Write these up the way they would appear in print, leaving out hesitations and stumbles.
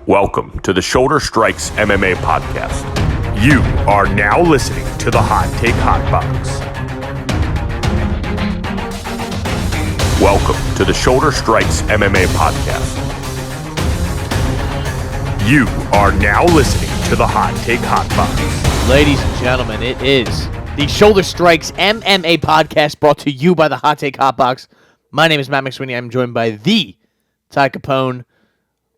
Welcome to the Shoulder Strikes MMA podcast. You are now listening to the Hot Take Hot Box. Welcome to the Shoulder Strikes MMA podcast. You are now listening to the Hot Take Hot Box. Ladies and gentlemen, it is the Shoulder Strikes MMA podcast brought to you by the Hot Take Hot Box. My name is Matt McSweeney. I'm joined by the Ty Capone.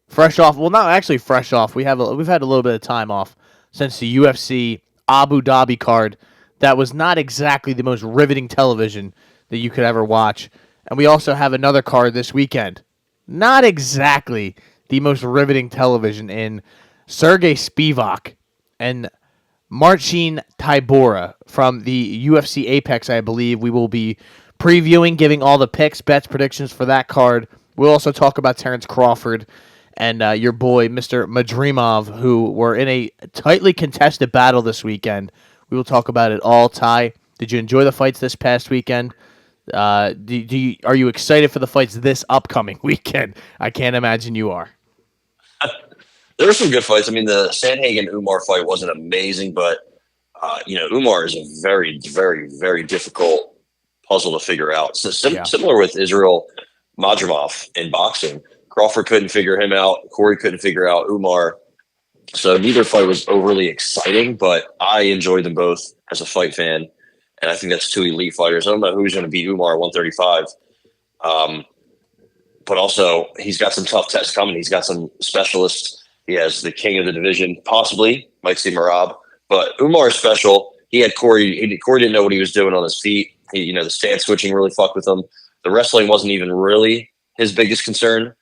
Fresh off, well, not actually fresh off. We've had a little bit of time off since the UFC Abu Dhabi card. That was not exactly the most riveting television that you could ever watch. And we also have another card this weekend. Not exactly the most riveting television in Sergey Spivac and Marcin Tybura from the UFC Apex, I believe. We will be previewing, giving all the picks, bets, predictions for that card. We'll also talk about Terence Crawford and your boy, Mr. Madrimov, who were in a tightly contested battle this weekend. We will talk about it all. Ty, did you enjoy the fights this past weekend? Are you excited for the fights this upcoming weekend? I can't imagine you are. There were some good fights. I mean, the Sandhagen-Umar fight wasn't amazing, but, Umar is a very, very, very difficult puzzle to figure out. So similar with Israel Madrimov in boxing. Crawford couldn't figure him out. Corey couldn't figure out Umar. So neither fight was overly exciting, but I enjoyed them both as a fight fan. And I think that's two elite fighters. I don't know who's going to beat Umar at 135. But also, he's got some tough tests coming. He's got some specialists. He has the king of the division, possibly. Might see Merab. But Umar is special. He had Corey. Corey didn't know what he was doing on his feet. The stance switching really fucked with him. The wrestling wasn't even really his biggest concern.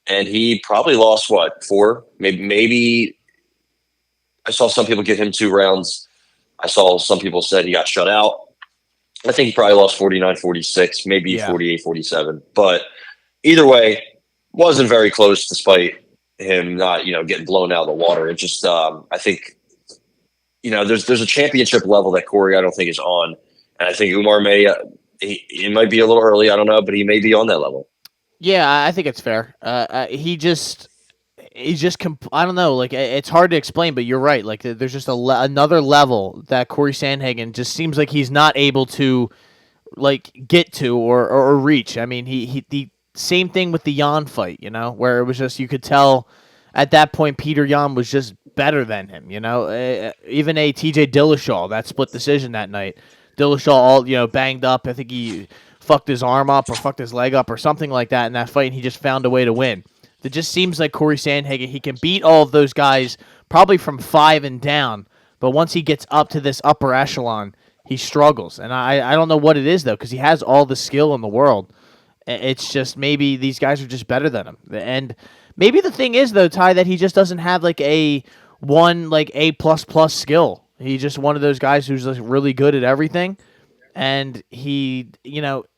And he probably lost, 4? Maybe I saw some people give him 2 rounds. I saw some people said he got shut out. I think he probably lost 49-46, maybe 48-47. But either way, wasn't very close despite him not, getting blown out of the water. It just, I think, there's a championship level that Corey I don't think is on. And I think Umar it might be a little early, I don't know, but he may be on that level. Yeah, I think it's fair. I don't know. Like, it's hard to explain, but you're right. Like, there's just another level that Corey Sandhagen just seems like he's not able to, get to or reach. I mean, he the same thing with the Jan fight, where it was just, you could tell at that point Peter Yan was just better than him, even a TJ Dillashaw, that split decision that night. Dillashaw all, banged up. I think he fucked his arm up or fucked his leg up or something like that in that fight, and he just found a way to win. It just seems like Corey Sandhagen, he can beat all of those guys probably from 5 and down, but once he gets up to this upper echelon, he struggles. And I don't know what it is, though, because he has all the skill in the world. It's just maybe these guys are just better than him. And maybe the thing is, though, Ty, that he just doesn't have A++ skill. He's just one of those guys who's really good at everything. And he,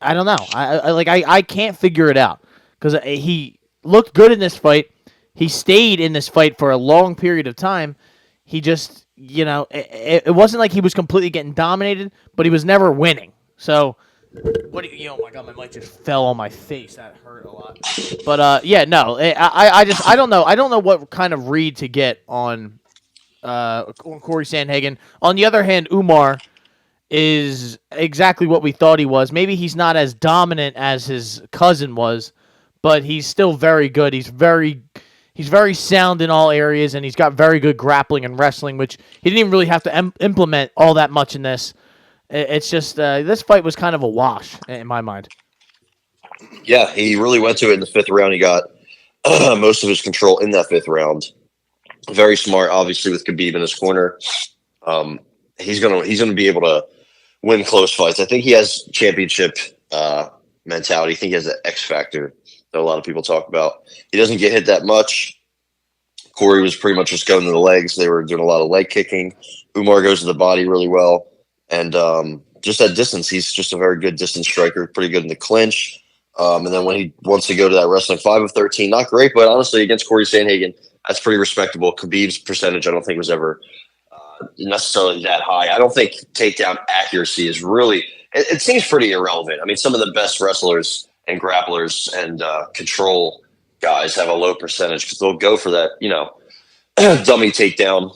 I don't know. I can't figure it out because he looked good in this fight. He stayed in this fight for a long period of time. He just, it wasn't like he was completely getting dominated, but he was never winning. So, oh my God, my mic just fell on my face. That hurt a lot. But I don't know. I don't know what kind of read to get on Corey Sandhagen. On the other hand, Umar is exactly what we thought he was. Maybe he's not as dominant as his cousin was, but he's still very good. He's very sound in all areas, and he's got very good grappling and wrestling, which he didn't even really have to implement all that much in this. It's just this fight was kind of a wash in my mind. Yeah, he really went to it in the 5th round. He got most of his control in that 5th round. Very smart, obviously, with Khabib in his corner. He's gonna be able to win close fights. I think he has championship mentality. I think he has the X factor that a lot of people talk about. He doesn't get hit that much. Corey was pretty much just going to the legs. They were doing a lot of leg kicking. Umar goes to the body really well. And just at distance, he's just a very good distance striker, pretty good in the clinch. And then when he wants to go to that wrestling, 5 of 13, not great, but honestly, against Corey Sandhagen, that's pretty respectable. Khabib's percentage, I don't think, was ever necessarily that high. I don't think takedown accuracy is really – it seems pretty irrelevant. I mean, some of the best wrestlers and grapplers and control guys have a low percentage because they'll go for that, dummy takedown,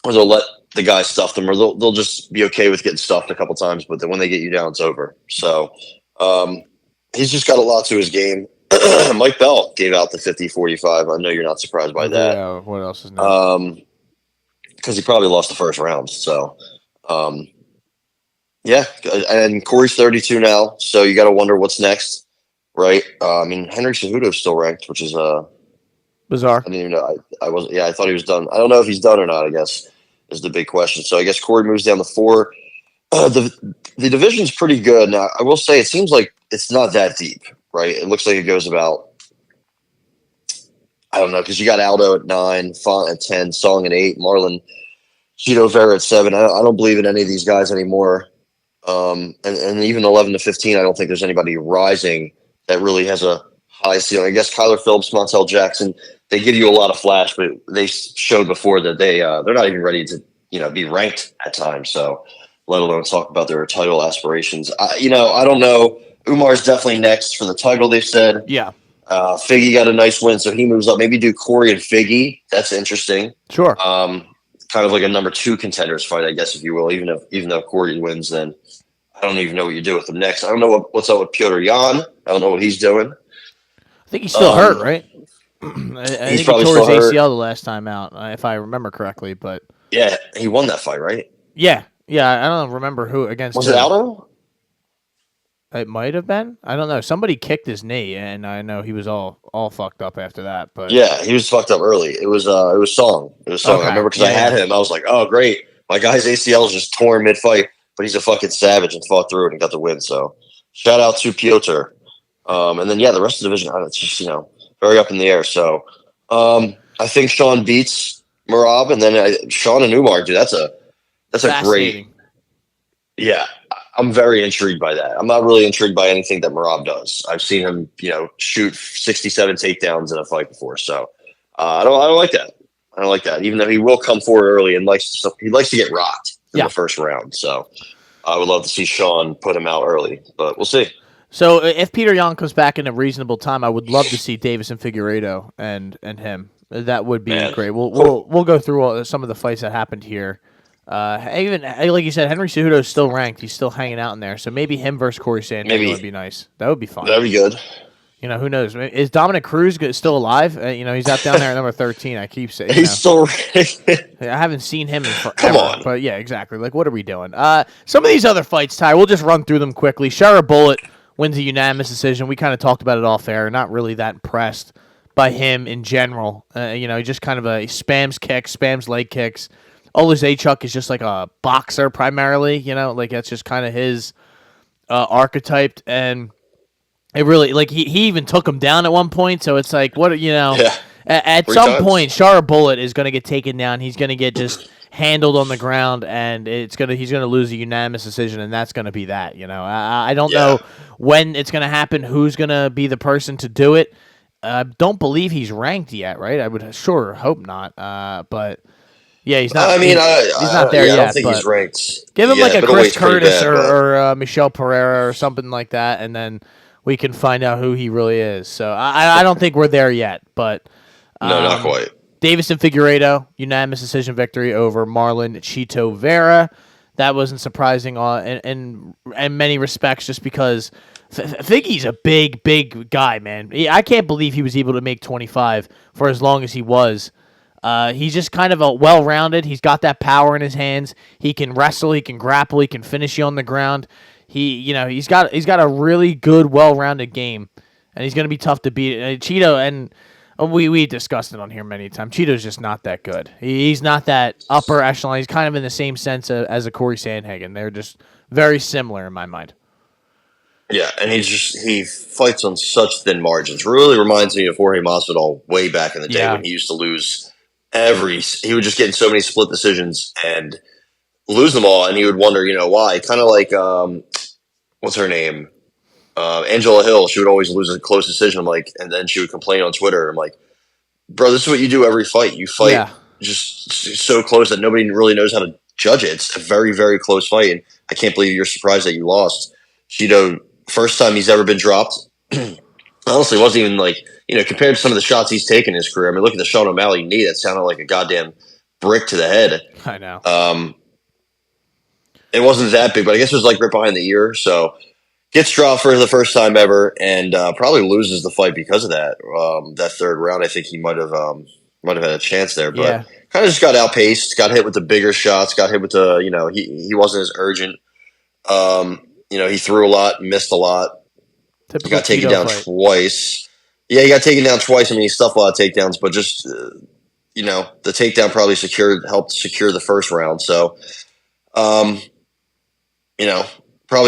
or they'll let the guy stuff them, or they'll just be okay with getting stuffed a couple times, but then when they get you down, it's over. So he's just got a lot to his game. Mike Bell gave out the 50-45. I know you're not surprised by that. Yeah, what else is new? Because he probably lost the first round. So, yeah. And Corey's 32 now, so you got to wonder what's next, right? Henry Cejudo's still ranked, which is Bizarre. I didn't even know. I thought he was done. I don't know if he's done or not, I guess, is the big question. So I guess Corey moves down to 4. The division's pretty good. Now, I will say it seems like it's not that deep, right? It looks like it goes about, I don't know, because you got Aldo at 9, Font at 10, Song at 8, Marlon Chito Vera at 7. I don't believe in any of these guys anymore. And even 11 to 15, I don't think there's anybody rising that really has a high ceiling. I guess Kyler Phillips, Montel Jackson, they give you a lot of flash, but they showed before that they're not even ready to be ranked at times. So let alone talk about their title aspirations. I don't know. Umar's definitely next for the title, they've said. Yeah. Figgy got a nice win, so he moves up. Maybe do Corey and Figgy. That's interesting. Sure. Kind of like a number 2 contenders fight, I guess, if you will. Even though Corey wins, then I don't even know what you do with him next. I don't know what's up with Piotr Jan. I don't know what he's doing. I think he's still hurt, right? I think he tore his ACL the last time out, if I remember correctly. But yeah, he won that fight, right? Yeah. I don't remember who against. Was it Aldo? It might have been. I don't know. Somebody kicked his knee, and I know he was all fucked up after that. But yeah, he was fucked up early. It was Song. It was Song. Okay. I remember because I had him. I was like, oh great, my guy's ACL is just torn mid fight, but he's a fucking savage and fought through it and got the win. So shout out to Piotr. And then the rest of the division, it's just very up in the air. So I think Sean beats Merab, and then Sean and Umar, dude. That's a great. Yeah, I'm very intrigued by that. I'm not really intrigued by anything that Merab does. I've seen him, shoot 67 takedowns in a fight before. So I don't like that. I don't like that. Even though he will come forward early and he likes to get rocked in the first round. So I would love to see Sean put him out early, but we'll see. So if Peter Yan comes back in a reasonable time, I would love to see Davis and Figueiredo and him. That would be great. We'll go through some of the fights that happened here. Even like you said, Henry Cejudo is still ranked. He's still hanging out in there. So maybe him versus Corey Sandhagen would be nice. That would be fun. That'd be good. Who knows? Is Dominic Cruz still alive? He's out down there at number 13. I keep saying he's still. I haven't seen him in forever. Come on. But yeah, exactly. Like, what are we doing? Some of these other fights, Ty, we'll just run through them quickly. Shara Bullet wins a unanimous decision. We kind of talked about it off air. Not really that impressed by him in general. Just kind of spams kicks, spams leg kicks. Olazaychuk is just like a boxer primarily, like that's just kind of his archetype, and it really he even took him down at one point. So it's like at some point, Shara Bullet is going to get taken down. He's going to get just handled on the ground, and he's going to lose a unanimous decision, and that's going to be that. I don't know when it's going to happen. Who's going to be the person to do it? Don't believe he's ranked yet, right? I would sure hope not, but. Yeah, he's not. He's not there yet. I don't think he's ranked. Give him like a Chris Curtis or Michelle Pereira or something like that, and then we can find out who he really is. So I don't think we're there yet, but no, not quite. Davis and Figueiredo, unanimous decision victory over Marlon Chito Vera. That wasn't surprising in many respects, just because Figgy's a big guy, man. I can't believe he was able to make 25 for as long as he was. He's just kind of a well-rounded. He's got that power in his hands. He can wrestle. He can grapple. He can finish you on the ground. He's got a really good, well-rounded game, and he's going to be tough to beat. Cheeto, and we discussed it on here many times. Cheeto's just not that good. He's not that upper echelon. He's kind of in the same sense as a Corey Sandhagen. They're just very similar in my mind. Yeah, and he fights on such thin margins. Really reminds me of Jorge Masvidal way back in the day when he used to lose. He would just get in so many split decisions and lose them all, and he would wonder, why. Kind of like, what's her name? Angela Hill. She would always lose a close decision. I'm like, and then she would complain on Twitter. I'm like, bro, this is what you do every fight. You fight just so close that nobody really knows how to judge it. It's a very, very close fight, and I can't believe you're surprised that you lost. Cheeto, first time he's ever been dropped. honestly, it wasn't even like, compared to some of the shots he's taken in his career. I mean, look at the Sean O'Malley knee. That sounded like a goddamn brick to the head. I know. It wasn't that big, but I guess it was like right behind the ear. So gets dropped for the first time ever, and probably loses the fight because of that. That third round, I think he might have had a chance there, but kind of just got outpaced. Got hit with the bigger shots. Got hit with the he wasn't as urgent. He threw a lot, missed a lot. Typical got taken down fight. twice. Yeah, he got taken down twice. I mean, he stuffed a lot of takedowns, but just the takedown probably helped secure the first round. So, probably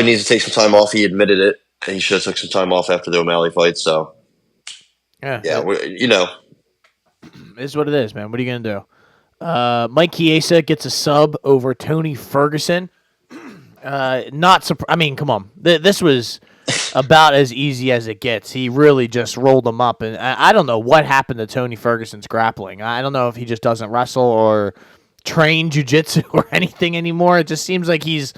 needs to take some time off. He admitted it, and he should have took some time off after the O'Malley fight. So, It's what it is, man. What are you gonna do? Mike Chiesa gets a sub over Tony Ferguson. I mean, come on. This was about as easy as it gets. He really just rolled him up, and I don't know what happened to Tony Ferguson's grappling. I don't know if he just doesn't wrestle or train jiu-jitsu or anything anymore. It just seems like he's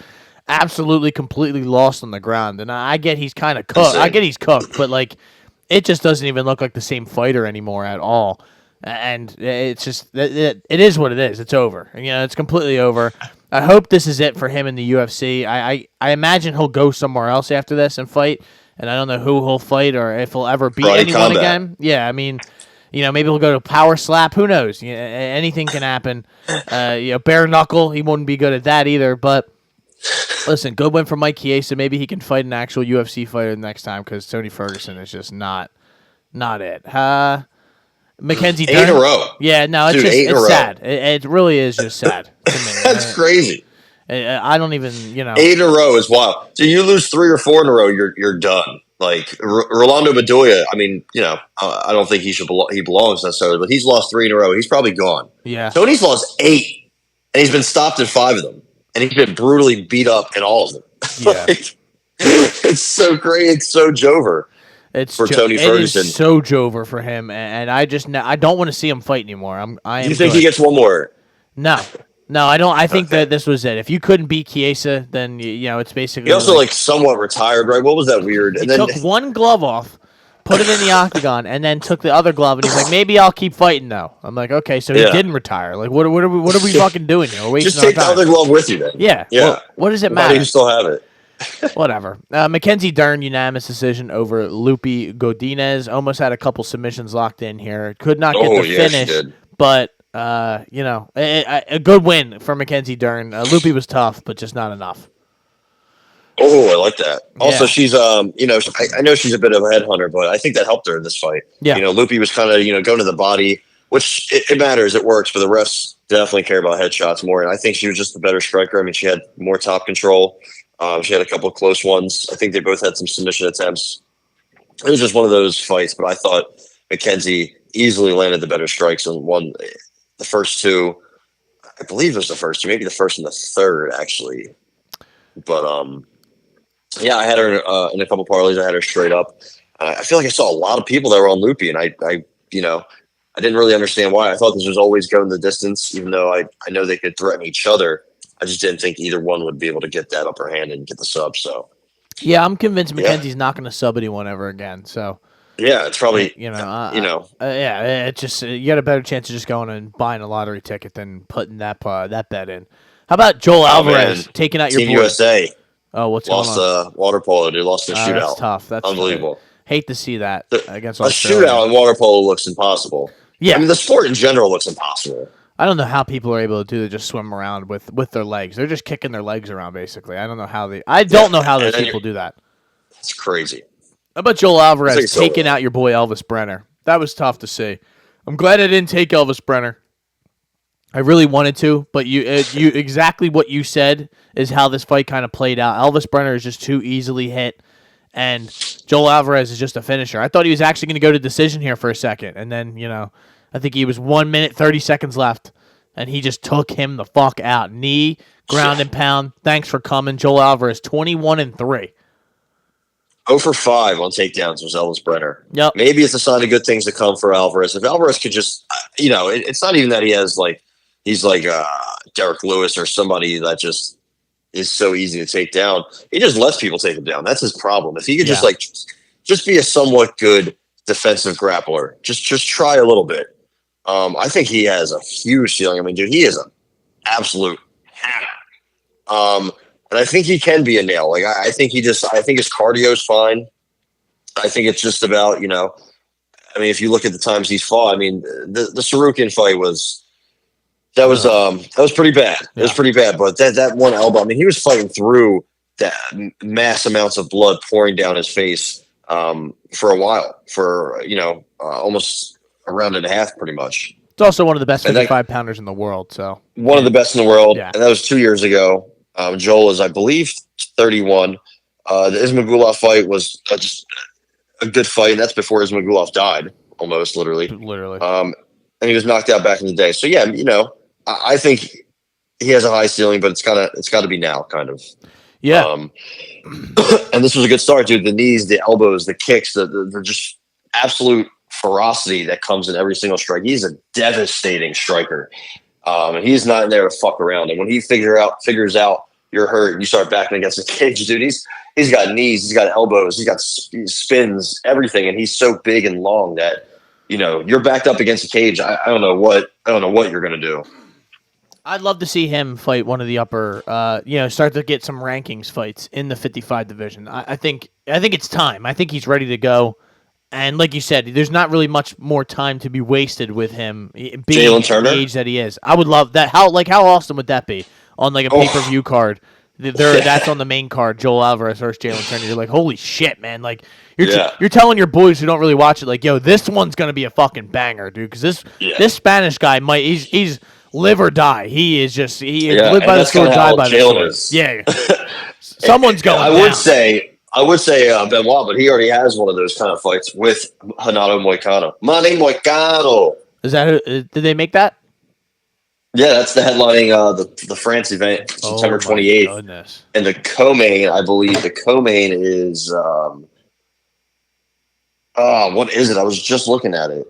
absolutely, completely lost on the ground. And I get he's kind of cooked. I get he's cooked, but like, it just doesn't even look like the same fighter anymore at all. And it's just it is what it is. It's over. It's completely over. I hope this is it for him in the UFC. I imagine he'll go somewhere else after this and fight, and I don't know who he'll fight or if he'll ever beat anyone again. Yeah, I mean, maybe he'll go to Power Slap. Who knows? Anything can happen. Bare Knuckle, he wouldn't be good at that either. But listen, good win for Mike Chiesa. Maybe he can fight an actual UFC fighter next time because Tony Ferguson is just not it. Mackenzie Dern. 8 in a row. Yeah, no, it's sad. It really is just sad to me. That's crazy. I don't even, 8 in a row is wild. So you lose 3 or 4 in a row, you're done. Like Rolando Bedoya, I mean, I don't think he belongs necessarily, but he's lost 3 in a row. He's probably gone. Yeah. Tony's lost 8, and he's been stopped in 5 of them, and he's been brutally beat up in all of them. Yeah. It's so great. It's so Jover. It's for Tony Ferguson. It is so Jover for him, and I don't want to see him fight anymore. Do you think he gets one more? No, I don't. I think that this was it. If you couldn't beat Chiesa, then it's basically. He also somewhat retired, right? What was that weird? He took one glove off, put it in the octagon, and then took the other glove, and he's like, "Maybe I'll keep fighting though." I'm like, "Okay, so he didn't retire. Like, what are we fucking doing here? We're wasting Just take our time. the other glove with you then." Yeah. Well, what does it matter? Why do you still have it? Whatever. Mackenzie Dern, unanimous decision over Lupi Godinez. Almost had a couple submissions locked in here. Could not get the finish, but a good win for Mackenzie Dern. Lupi was tough, but just not enough. Oh, I like that. Also, she's I know she's a bit of a headhunter, but I think that helped her in this fight. Yeah. Lupi was kind of going to the body, which it matters. It works, but the refs definitely care about headshots more, and I think she was just the better striker. I mean, she had more top control. She had a couple of close ones. I think they both had some submission attempts. It was just one of those fights, but I thought Mackenzie easily landed the better strikes and won the first 2. I believe it was the first 2, maybe the first and the third, actually. But, I had her in a couple parlays. I had her straight up. I feel like I saw a lot of people that were on Loopy, and I didn't really understand why. I thought this was always going the distance, even though I know they could threaten each other. I just didn't think either one would be able to get that upper hand and get the sub. So, yeah, I'm convinced Mackenzie's not going to sub anyone ever again. So, yeah, it's probably it's just you got a better chance of just going and buying a lottery ticket than putting that bet in. How about Joel Alvarez taking out your Team boy? USA? Oh, what's lost going on? Water polo. They lost the shootout. That's tough. That's unbelievable. Hate to see that against a Australia. Shootout in water polo looks impossible. Yeah, I mean the sport in general looks impossible. I don't know how people are able to do it. Just swim around with their legs. They're just kicking their legs around, basically. I don't know how those people do that. It's crazy. How about Joel Alvarez taking out your boy Elvis Brenner? That was tough to see. I'm glad I didn't take Elvis Brenner. I really wanted to, but you exactly what you said is how this fight kind of played out. Elvis Brenner is just too easily hit, and Joel Alvarez is just a finisher. I thought he was actually going to go to decision here for a second, and then I think he was 1 minute, 30 seconds left, and he just took him the fuck out. Knee, ground and pound. Thanks for coming. Joel Alvarez, 21-3. 0 for 5 on takedowns was Elvis Brenner. Yep. Maybe it's a sign of good things to come for Alvarez. If Alvarez could just, it's not even that he's like Derek Lewis or somebody that just is so easy to take down. He just lets people take him down. That's his problem. If he could just just be a somewhat good defensive grappler. Just try a little bit. I think he has a huge ceiling. I mean, dude, he is an absolute hammer. And I think he can be a nail. Like I think his cardio is fine. I think it's just about, I mean, if you look at the times he's fought, I mean, the Sarukian fight was pretty bad. It was pretty bad. But that one elbow, I mean, he was fighting through that mass amounts of blood pouring down his face for a while, for almost a round and a half, pretty much. It's also one of the best 55-pounders in the world. So one of the best in the world, and that was 2 years ago. Joel is, I believe, 31. The Ismagulov fight was just a good fight, and that's before Ismagulov died, almost literally. And he was knocked out back in the day. So yeah, I think he has a high ceiling, but it's got to be now, kind of. Yeah. And this was a good start, dude. The knees, the elbows, the kicks, the just absolute ferocity that comes in every single strike. He's a devastating striker. And he's not in there to fuck around. And when he figures out you're hurt and you start backing against the cage, dude, he's got knees, he's got elbows, he's got spins, everything, and he's so big and long that you're backed up against the cage. I don't know what you're gonna do. I'd love to see him fight one of the upper, start to get some rankings fights in the 55 division. I think it's time. I think he's ready to go. And like you said, there's not really much more time to be wasted with him being the age that he is. I would love that. How awesome would that be on like a pay-per-view card? That's on the main card. Joel Alvarez versus Jalen Turner. You're like, holy shit, man! Like you're telling your boys who don't really watch it, like, yo, this one's gonna be a fucking banger, dude. Because this Spanish guy he's live or die. He is just live by the sword, die by the sword. Yeah, someone's going. I would say Benoit, but he already has one of those kind of fights with Renato Moicano. Manny Moicano. Is that did they make that? Yeah, that's the headlining the France event, September 28th. Goodness. And the co-main, I believe, is what is it? I was just looking at it.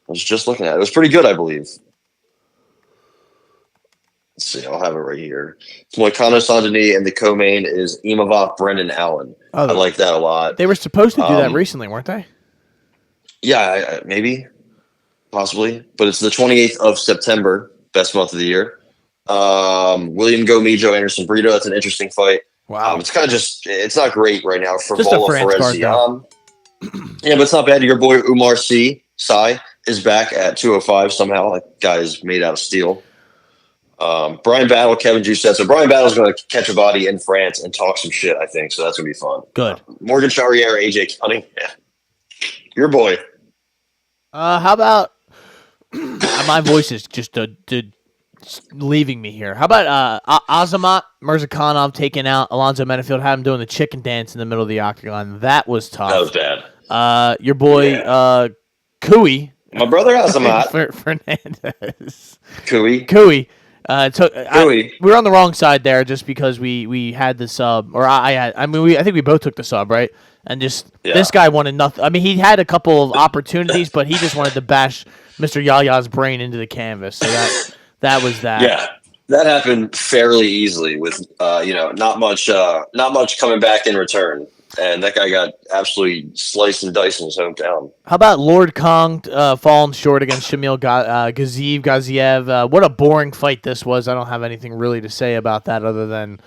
It was pretty good, I believe. Let's see, I'll have it right here. It's Moicano Saint-Denis, and the co-main is Imavov Brendan Allen. I like that a lot. They were supposed to do that recently, weren't they? Yeah, maybe. Possibly. But it's the 28th of September, best month of the year. William Gomijo, Anderson Brito, that's an interesting fight. Wow. It's kind of it's not great right now for just Bola Ferezi. Yeah, but it's not bad. Your boy Umar Sai is back at 205 somehow. That guy is made out of steel. Brian Battle, Kevin Juice. So Brian Battle's going to catch a body in France and talk some shit, I think. So that's going to be fun. Good. Morgan Charriere, AJ Cunning. Yeah. Your boy. How about my voice is just leaving me here. How about Azamat Mirzakhanov taking out Alonzo Menafield, have him doing the chicken dance in the middle of the octagon? That was tough. That was bad. Your boy Cooey. My brother Azamat. Fernandez. Cooey. We were on the wrong side there just because we had the sub, or I think we both took the sub, right? And this guy wanted nothing. I mean, he had a couple of opportunities, but he just wanted to bash Mr. Yaya's brain into the canvas. So that was that. Yeah, that happened fairly easily with not much coming back in return. And that guy got absolutely sliced and diced in his hometown. How about Lord Kong falling short against Shamil Gaziev? What a boring fight this was. I don't have anything really to say about that other than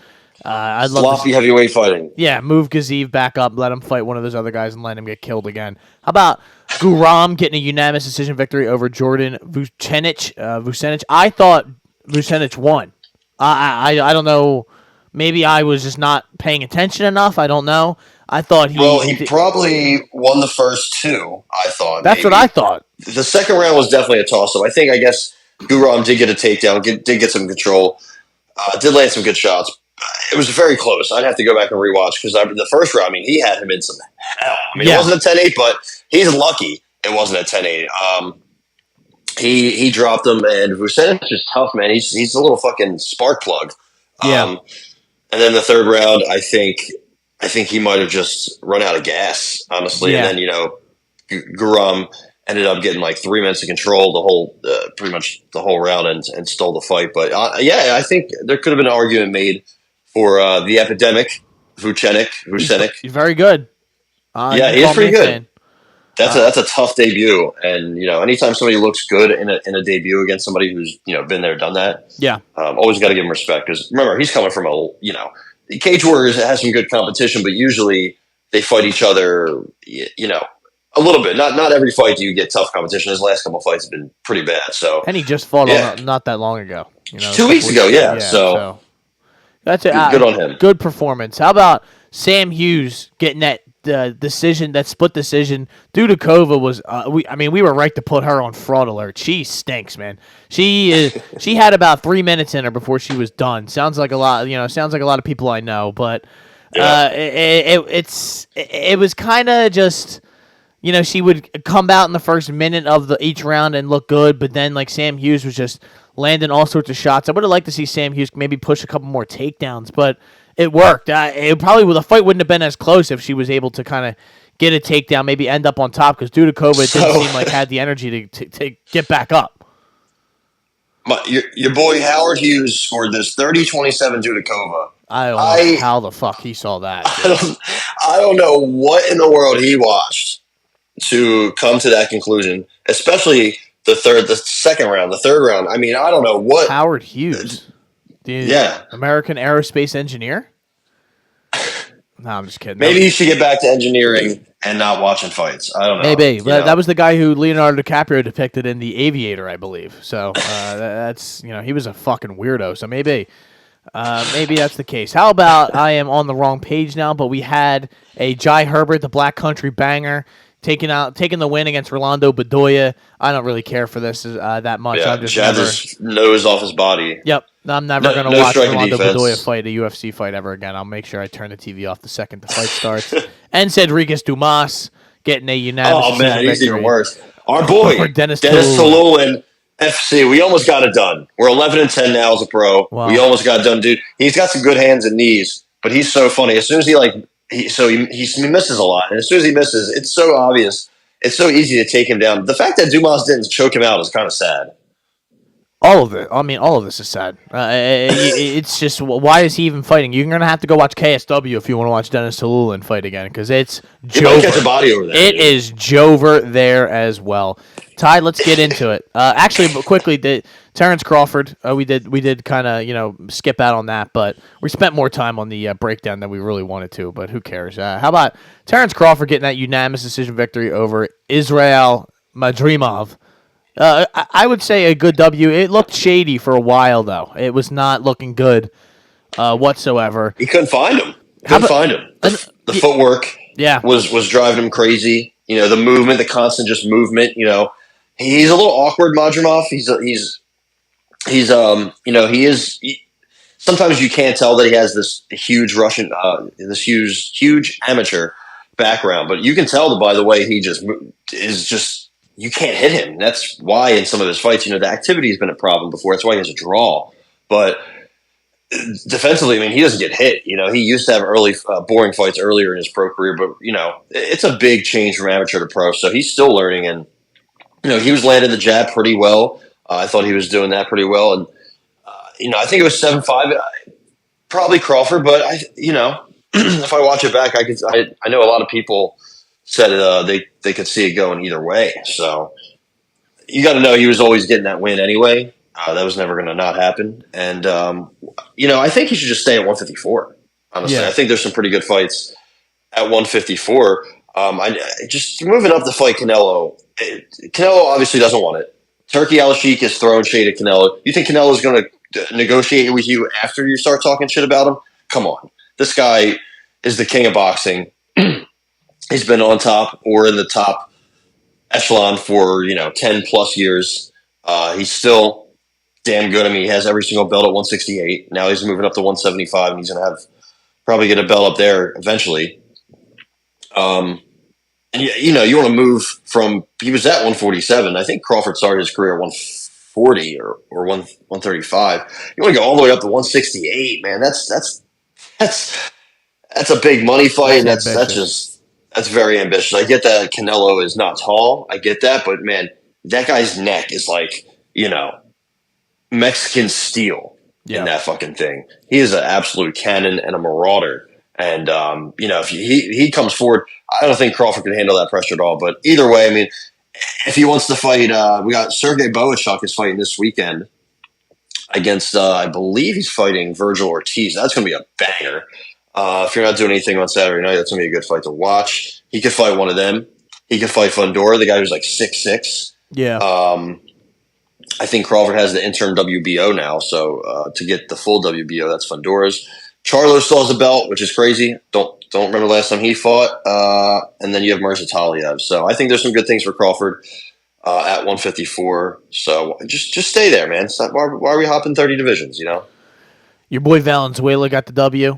I'd love sloppy heavyweight fighting. Yeah, move Gaziev back up, let him fight one of those other guys, and let him get killed again. How about Guram getting a unanimous decision victory over Jordan Vucenic? I thought Vucenic won. I don't know. Maybe I was just not paying attention enough. I don't know. I thought he probably won the first two. I thought that's what I thought. The second round was definitely a toss-up. I guess Guram did get a takedown, did get some control, did land some good shots. It was very close. I'd have to go back and rewatch because the first round, he had him in some hell. It wasn't a 10-8, but he's lucky it wasn't a 10-8. He dropped him, and Vucenic is tough, man. He's a little fucking spark plug. Yeah. And then the third round, I think he might have just run out of gas, honestly. Yeah. And then Guram ended up getting like 3 minutes of control the whole, pretty much the whole round, and stole the fight. But I think there could have been an argument made for the epidemic Vucenic. He's very good. Yeah, he is pretty good. That's a tough debut, and anytime somebody looks good in a debut against somebody who's been there, done that. Yeah, always got to give him respect because remember he's coming from the Cage Warriors has some good competition, but usually they fight each other, a little bit. Not every fight do you get tough competition. His last couple fights have been pretty bad. So and he just fought not that long ago. 2 weeks ago, yeah. So that's good on him. Good performance. How about Sam Hughes getting that decision, that split decision? Dudakova was we were right to put her on fraud alert. She stinks, man. She had about 3 minutes in her before she was done. Sounds like a lot, sounds like a lot of people I know, but it was kind of just, she would come out in the first minute of each round and look good, but then like Sam Hughes was just landing all sorts of shots. I would have liked to see Sam Hughes maybe push a couple more takedowns, but it worked. The fight wouldn't have been as close if she was able to kind of get a takedown, maybe end up on top, because Dudakova didn't seem like had the energy to get back up. Your boy Howard Hughes scored this 30-27 Dudakova. I don't know how the fuck he saw that. I don't know what in the world he watched to come to that conclusion, especially the second round, the third round. I mean, I don't know what. Howard Hughes. American aerospace engineer? No, I'm just kidding. Maybe you should get back to engineering and not watching fights. I don't know. Maybe. That was the guy who Leonardo DiCaprio depicted in The Aviator, I believe. So that's, he was a fucking weirdo. So maybe that's the case. How about, I am on the wrong page now, but we had a Jai Herbert, the Black Country banger, taking the win against Rolando Bedoya. I don't really care for this that much. Yeah, Jab his nose off his body. Yep. I'm never going to watch Rolando Bedoya fight a UFC fight ever again. I'll make sure I turn the TV off the second the fight starts. And Cedric Dumas getting a unanimous victory. Oh, man, he's even worse. Our boy, Dennis Tallulah. Tallulah, FC. We almost got it done. We're 11-10 now as a pro. Wow. We almost got it done, dude. He's got some good hands and knees, but he's so funny. As soon as he misses a lot, and as soon as he misses, it's so obvious. It's so easy to take him down. The fact that Dumas didn't choke him out is kind of sad. All of it. I mean, all of this is sad. It's just, why is he even fighting? You're going to have to go watch KSW if you want to watch Dennis Tallulah fight again, because it's Jover. He might catch a body over there. It is Jover there as well. Ty, let's get into it. Actually, quickly, Terence Crawford, we did kind of, skip out on that, but we spent more time on the breakdown than we really wanted to, but who cares? How about Terence Crawford getting that unanimous decision victory over Israel Madrimov? I would say a good W. It looked shady for a while, though. It was not looking good whatsoever. He couldn't find him. The footwork was driving him crazy. The movement, the constant just movement. He's a little awkward, Madrimov. He is. Sometimes you can't tell that he has this huge Russian, huge amateur background, but you can tell by the way he just is just. You can't hit him. That's why in some of his fights, the activity has been a problem before. That's why he has a draw. But defensively, I mean, he doesn't get hit. He used to have early, boring fights earlier in his pro career, but it's a big change from amateur to pro. So he's still learning, and he was landing the jab pretty well. I thought he was doing that pretty well, and I think it was 7-5, probably Crawford. But if I watch it back, I know a lot of people said they could see it going either way. So you got to know he was always getting that win anyway. That was never going to not happen. And, I think he should just stay at 154, honestly. Yeah. I think there's some pretty good fights at 154. Just moving up to fight Canelo. Canelo obviously doesn't want it. Turkey Al-Sheikh is throwing shade at Canelo. You think Canelo is going to negotiate with you after you start talking shit about him? Come on. This guy is the king of boxing. He's been on top or in the top echelon for 10 plus years. He's still damn good. I mean, he has every single belt at 168. Now he's moving up to 175, and he's going to probably get a belt up there eventually. And you want to move from, he was at 147. I think Crawford started his career at 140 or 135. You want to go all the way up to 168, man. That's a big money fight. That's very ambitious. I get that Canelo is not tall. I get that, but man, that guy's neck is like, Mexican steel in that fucking thing. He is an absolute cannon and a marauder. And if he comes forward, I don't think Crawford can handle that pressure at all. But either way, I mean, if he wants to fight, we got Sergey Boachuk is fighting this weekend against, I believe he's fighting Virgil Ortiz. That's going to be a banger. If you're not doing anything on Saturday night, that's going to be a good fight to watch. He could fight one of them. He could fight Fundora, the guy who's like 6'6". Yeah. I think Crawford has the interim WBO now, so to get the full WBO, that's Fundora's. Charlo still has a belt, which is crazy. Don't remember the last time he fought. And then you have Mirza Taliev. So I think there's some good things for Crawford at 154. So just stay there, man. Why are we hopping 30 divisions? Your boy Valenzuela got the W.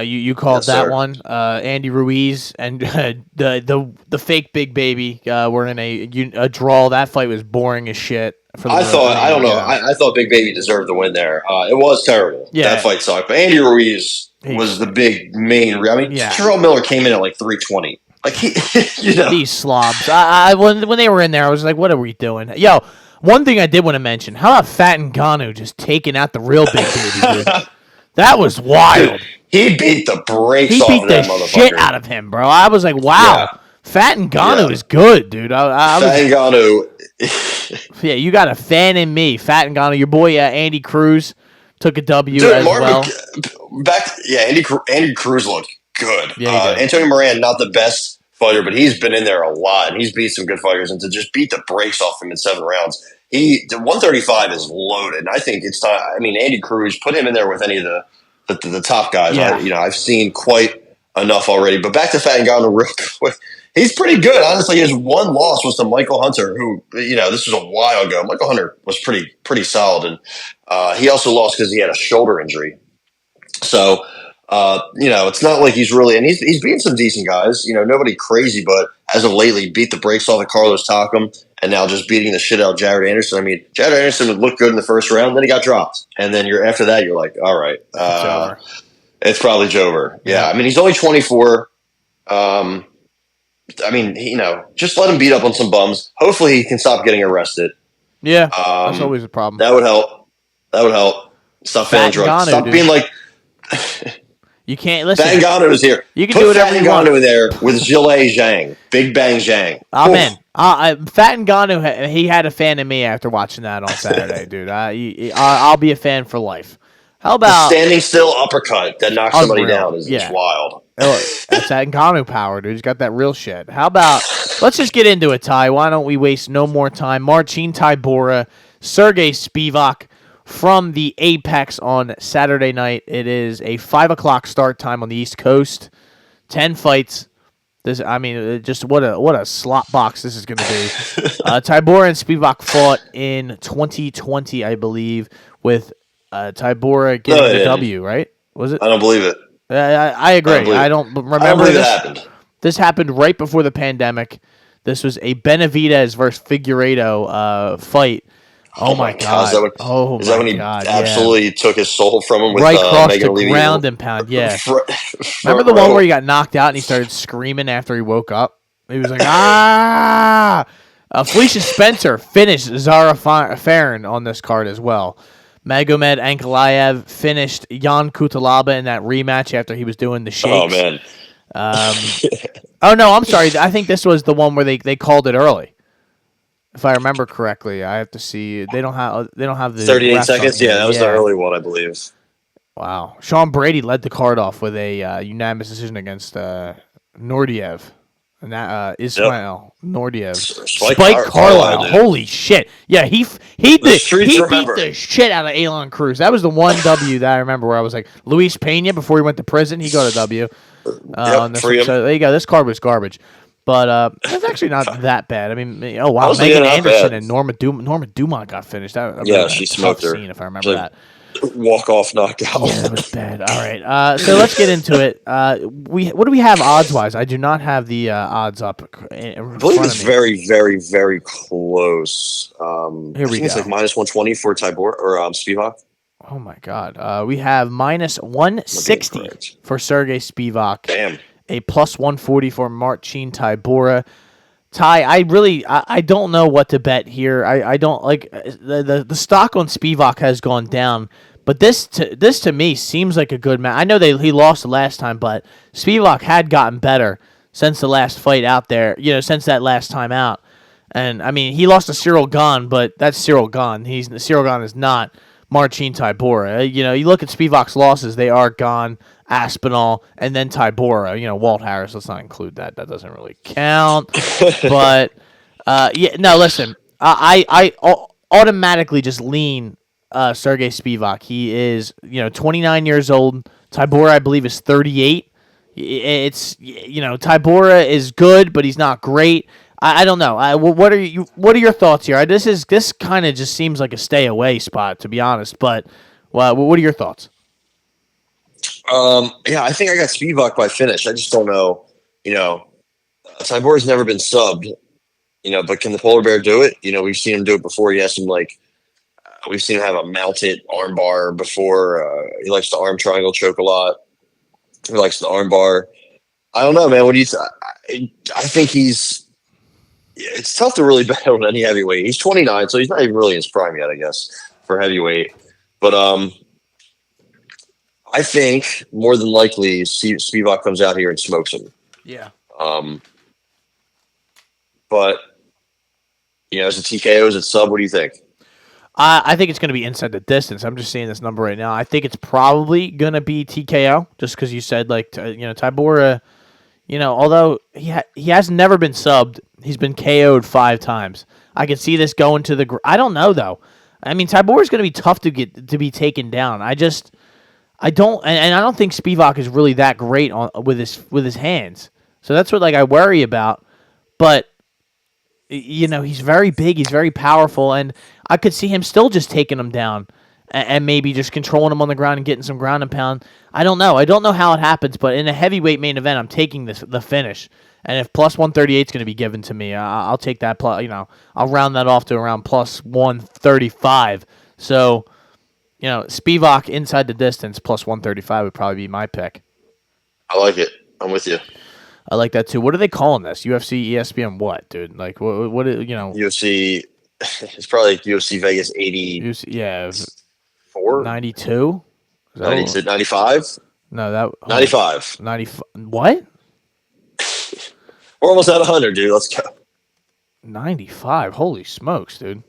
You called Yes, that sir. one. Andy Ruiz and the fake big baby were in a draw. That fight was boring as shit. I thought Big Baby deserved the win there. It was terrible. Yeah. That fight sucked. But Andy Ruiz was the big main. I mean, Yeah. Terrell Miller came in at like 320. Like he, These slobs. When they were in there, I was like, "What are we doing?" Yo, one thing I did want to mention: how about Fat Ngannou just taking out the real Big Baby, dude? That was wild. He beat the brakes He off beat of the that motherfucker. shit out of him, bro. I was like, "Wow, Yeah. Fat Ngannou Yeah. is good, dude." Fat Ngannou. Yeah, you got a fan in me, Fat Ngannou. Your boy Andy Cruz took a W Dude, as well. Andy Cruz looked good. Yeah, he did. Antonio Moran, not the best fighter, but he's been in there a lot, and he's beat some good fighters. And to just beat the brakes off him in 7 rounds, the 135 is loaded. And I think it's time. I mean, Andy Cruz, put him in there with any of the top guys. Yeah. I've seen quite enough already. But back to Fat Ngannou real quick. He's pretty good, honestly. His one loss was to Michael Hunter, who, this was a while ago. Michael Hunter was pretty solid, and he also lost because he had a shoulder injury. So, it's not like he's really – and he's beaten some decent guys. Nobody crazy, but as of lately, beat the brakes off of Carlos Takam and now just beating the shit out of Jared Anderson. I mean, Jared Anderson would look good in the first round, then he got dropped. And then after that, you're like, all right. It's probably Jover. Yeah, I mean, he's only 24. I mean, just let him beat up on some bums. Hopefully, he can stop getting arrested. Yeah, that's always a problem. That would help. Stop Fat feeling drugs. Ngannou, Stop dude. being like. You can't listen. Fat Ngannou is here. You can Put do whatever Fat you want. Ngannou in there with Zhilei Zhang, Big Bang Zhang. I'm in. Fat Ngannou, he had a fan in me after watching that on Saturday, dude. I'll be a fan for life. How about Standing still uppercut that knocks somebody Unreal. down is Yeah. wild. That's that Ngannou power, dude. He's got that real shit. How about let's just get into it, Ty. Why don't we waste no more time? Marcin Tybura, Sergey Spivac from the Apex on Saturday night. It is a 5:00 start time on the East Coast. 10 fights. Just what a slot box this is going to be. Tybura and Spivac fought in 2020, I believe, with Tybura getting the W. Right? Was it? I don't believe it. I agree. I don't remember I don't believe this. it happened. This happened right before the pandemic. This was a Benavidez versus Figueiredo fight. Oh my God! Is that when he absolutely took his soul from him with right across Megan the Levy? ground and pound? Yeah. Remember the one where he got knocked out and he started screaming after he woke up? He was like, ah! Felicia Spencer finished Zara Farron on this card as well. Magomed Ankalaev finished Jan Kutalaba in that rematch after he was doing the shakes. Oh man! Oh no, I'm sorry. I think this was the one where they called it early. If I remember correctly, I have to see. They don't have the 38 seconds. Yeah, that was the early one, I believe. Wow, Sean Brady led the card off with a unanimous decision against Nordiev. And that Ismail Nordiev. Spike Carlisle. Holy shit. Yeah, he beat the shit out of Elon Cruz. That was the one W that I remember where I was like, Luis Pena, before he went to prison, he got a W. So there you go. This card was garbage. But it's actually not that bad. I mean, oh, wow. Megan Anderson and Norma Dumont got finished. She smoked her. Scene, if I remember that. Walk-off knockout. Yeah, that was bad. All right. So let's get into it. What do we have odds-wise? I do not have the odds up. I believe it's very, very, very close. Here we go. It's like minus 120 for Tybura or Spivac. Oh, my God. We have minus 160 for Sergey Spivac. Damn. A plus 140 for Marcin Tybura. Ty, I don't know what to bet here. I don't like the stock on Spivac has gone down But this to me seems like a good match. I know he lost the last time, but Spivac had gotten better since the last fight out there. Since that last time out. And I mean, he lost to Cyril Gane, but that's Cyril Gane. Cyril Gane is not Marcin Tybura. You look at Spivac's losses; they are Gane, Aspinall, and then Tybura. Walt Harris. Let's not include that. That doesn't really count. But no. Listen, I automatically just lean Sergey Spivac. He is 29 years old. Tybura, I believe, is 38. It's Tybura is good, but he's not great. I don't know. What are your thoughts here? This kind of just seems like a stay away spot, to be honest. But what are your thoughts? Yeah, I think I got Spivac by finish. I just don't know. Tybura's never been subbed. But can the polar bear do it? We've seen him do it before. He has some we've seen him have a mounted arm bar before. He likes the arm triangle choke a lot. He likes the arm bar. I don't know, man. What do you? I think he's. It's tough to really bet on any heavyweight. He's 29, so he's not even really in his prime yet, I guess, for heavyweight. But I think more than likely Spivac comes out here and smokes him. Yeah. But as a TKO, as a sub, what do you think? I think it's going to be inside the distance. I'm just seeing this number right now. I think it's probably going to be TKO, just because you said Tybura. Although he has never been subbed, he's been KO'd 5 times. I can see this going to the. I don't know though. I mean, Tybura is going to be tough to be taken down. I don't think Spivac is really that great with his hands. So that's what I worry about. But he's very big, he's very powerful, and I could see him still just taking him down and maybe just controlling him on the ground and getting some ground and pound. I don't know how it happens, but in a heavyweight main event, I'm taking the finish. And if plus 138 is going to be given to me, I'll take that. I'll round that off to around plus 135. So, Spivac inside the distance plus 135 would probably be my pick. I like it. I'm with you. I like that too. What are they calling this? UFC, ESPN, what, dude? What? UFC. It's probably UFC Vegas 80. Yeah. 92? 95? No, that 95. 95. What? We're almost at 100, dude. Let's go. 95. Holy smokes, dude.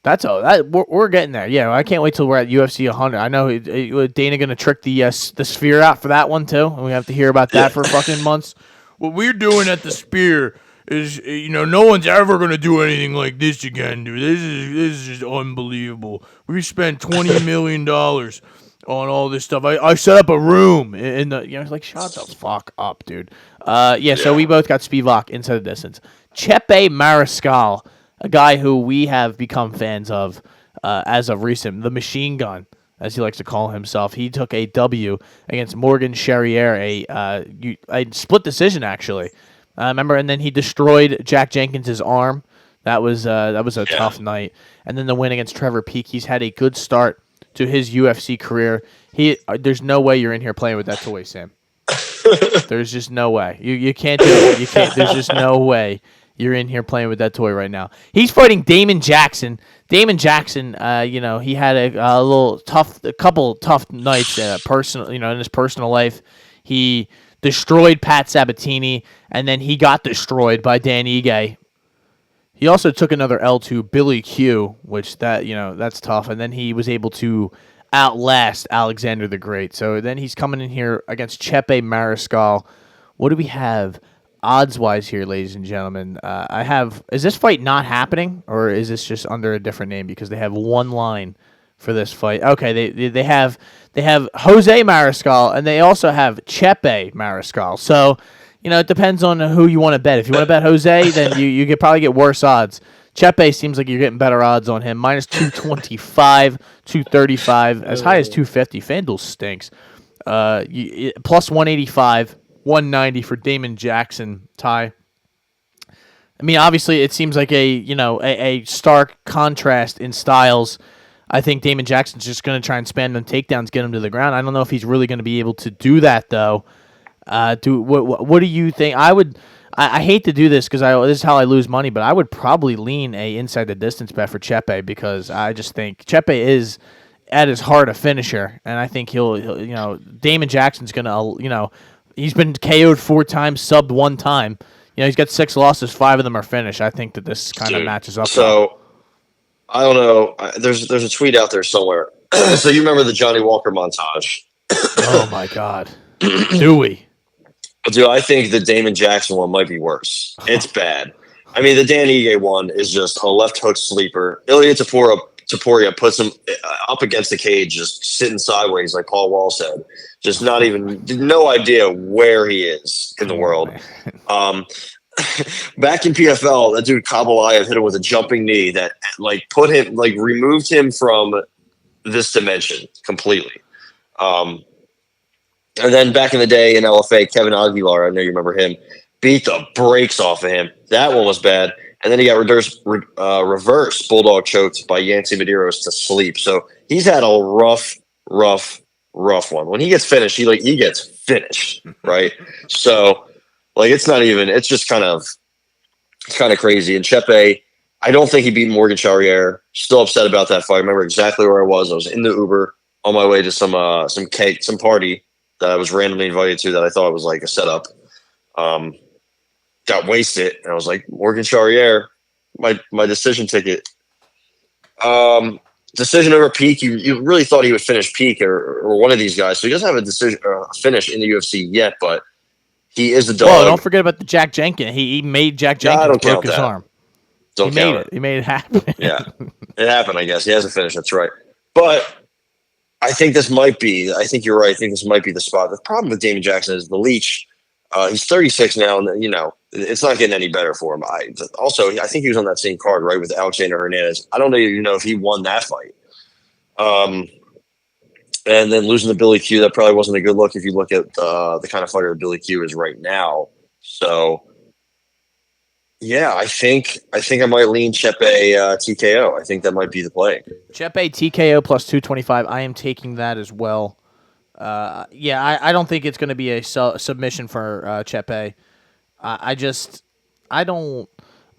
We're getting there. Yeah, I can't wait till we're at UFC 100. I know Dana going to trick the Sphere out for that one too, and we have to hear about that for fucking months. What we're doing at the Sphere is, no one's ever going to do anything like this again, dude. This is just unbelievable. We spent $20 million on all this stuff. I set up a room in the, shut the fuck up, dude. So we both got Spivac inside the distance. Chepe Mariscal, a guy who we have become fans of as of recent, the Machine Gun, as he likes to call himself. He took a W against Morgan Charrier, a split decision actually. Remember, and then he destroyed Jack Jenkins' arm. That was a tough night. And then the win against Trevor Peek. He's had a good start to his UFC career. There's no way you're in here playing with that toy, Sam. There's just no way. You can't do it. You can't. There's just no way you're in here playing with that toy right now. He's fighting Damon Jackson. Damon Jackson, he had a couple tough nights, in his personal life. He destroyed Pat Sabatini, and then he got destroyed by Dan Ige. He also took another L to Billy Q, which that's tough, and then he was able to outlast Alexander the Great. So then he's coming in here against Chepe Mariscal. What do we have odds-wise here, ladies and gentlemen? Is this fight not happening, or is this just under a different name because they have one line for this fight? Okay, they have Jose Mariscal, and they also have Chepe Mariscal. So, it depends on who you want to bet. If you want to bet Jose, then you could probably get worse odds. Chepe seems like you're getting better odds on him. Minus 225, 235, as high as 250. FanDuel stinks. Plus 185. 190 for Damon Jackson, Ty. I mean, obviously, it seems like a stark contrast in styles. I think Damon Jackson's just going to try and spam them takedowns, get him to the ground. I don't know if he's really going to be able to do that, though. What do you think? I hate to do this because this is how I lose money, but I would probably lean a inside the distance bet for Chepe because I just think Chepe is at his heart a finisher, and I think he'll Damon Jackson's gonna he's been KO'd 4 times, subbed 1 time. He's got 6 losses, 5 of them are finished. I think that this kind of matches up. So I don't know. There's a tweet out there somewhere. So you remember the Johnny Walker montage? Oh my God, do we? Dude, I think the Damon Jackson one might be worse. It's bad. I mean, the Dan Ige one is just a left hook sleeper. Ilya Taporia puts him up against the cage, just sitting sideways, like Paul Wall said. Just no idea where he is in the world. Back in PFL, that dude Kabalayev hit him with a jumping knee that removed him from this dimension completely. And then back in the day in LFA, Kevin Aguilar, I know you remember him, beat the brakes off of him. That one was bad. And then he got reverse bulldog choked by Yancy Medeiros to sleep. So he's had a rough one. When he gets finished, he gets finished, right? So it's just kind of crazy. And Chepe, I don't think he beat Morgan Charriere. Still upset about that fight. I remember exactly where I was. I was in the Uber on my way to some party that I was randomly invited to that I thought was like a setup. Got wasted, and I was like, Morgan Charriere, my decision ticket. Decision over Peak. You really thought he would finish Peak or one of these guys. So he doesn't have a finish in the UFC yet, but he is a dog. Oh, don't forget about the Jack Jenkins. He made Jack Jenkins broke his arm. He made it. He made it happen. Yeah, it happened. I guess he has a finish. That's right. But I think this might be. I think you're right. I think this might be the spot. The problem with Damon Jackson is the leech. He's 36 now, and it's not getting any better for him. I think he was on that same card, right, with Alexander Hernandez. I don't know, if he won that fight. And then losing to Billy Q, that probably wasn't a good look if you look at the kind of fighter that Billy Q is right now. So, yeah, I think I might lean Chepe TKO. I think that might be the play. Chepe TKO plus 225. I am taking that as well. I don't think it's going to be a submission for Chepe.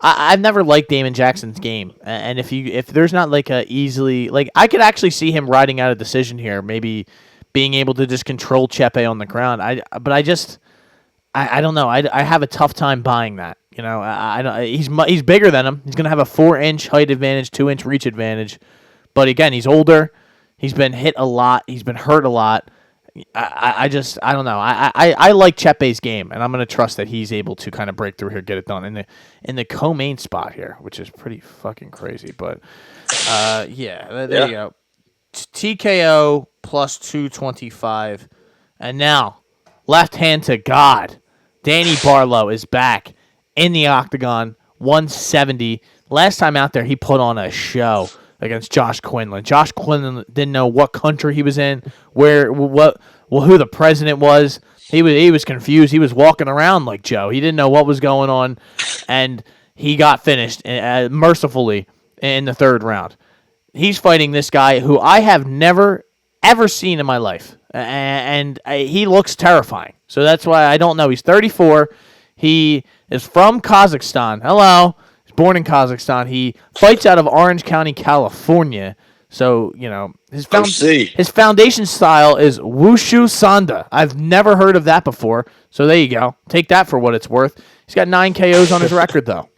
I've never liked Damon Jackson's game, and if there's not like a easily I could actually see him riding out a decision here, maybe being able to just control Chepe on the ground. I don't know. I have a tough time buying that. He's bigger than him. He's going to have a 4-inch height advantage, 2-inch reach advantage, but again, he's older. He's been hit a lot. He's been hurt a lot. I don't know. I like Chepe's game, and I'm going to trust that he's able to kind of break through here, get it done in the co-main spot here, which is pretty fucking crazy. But there you go. TKO plus 225, and now left hand to God. Danny Barlow is back in the octagon, 170. Last time out there, he put on a show against Josh Quinlan. Josh Quinlan didn't know what country he was in, who the president was. He was confused. He was walking around like Joe. He didn't know what was going on, and he got finished mercifully in the 3rd round. He's fighting this guy who I have never, ever seen in my life, and he looks terrifying. So that's why I don't know. He's 34. He is from Kazakhstan. Hello. Born in Kazakhstan. He fights out of Orange County, California. So, his foundation style is Wushu Sanda. I've never heard of that before. So there you go. Take that for what it's worth. He's got 9 KOs on his record, though.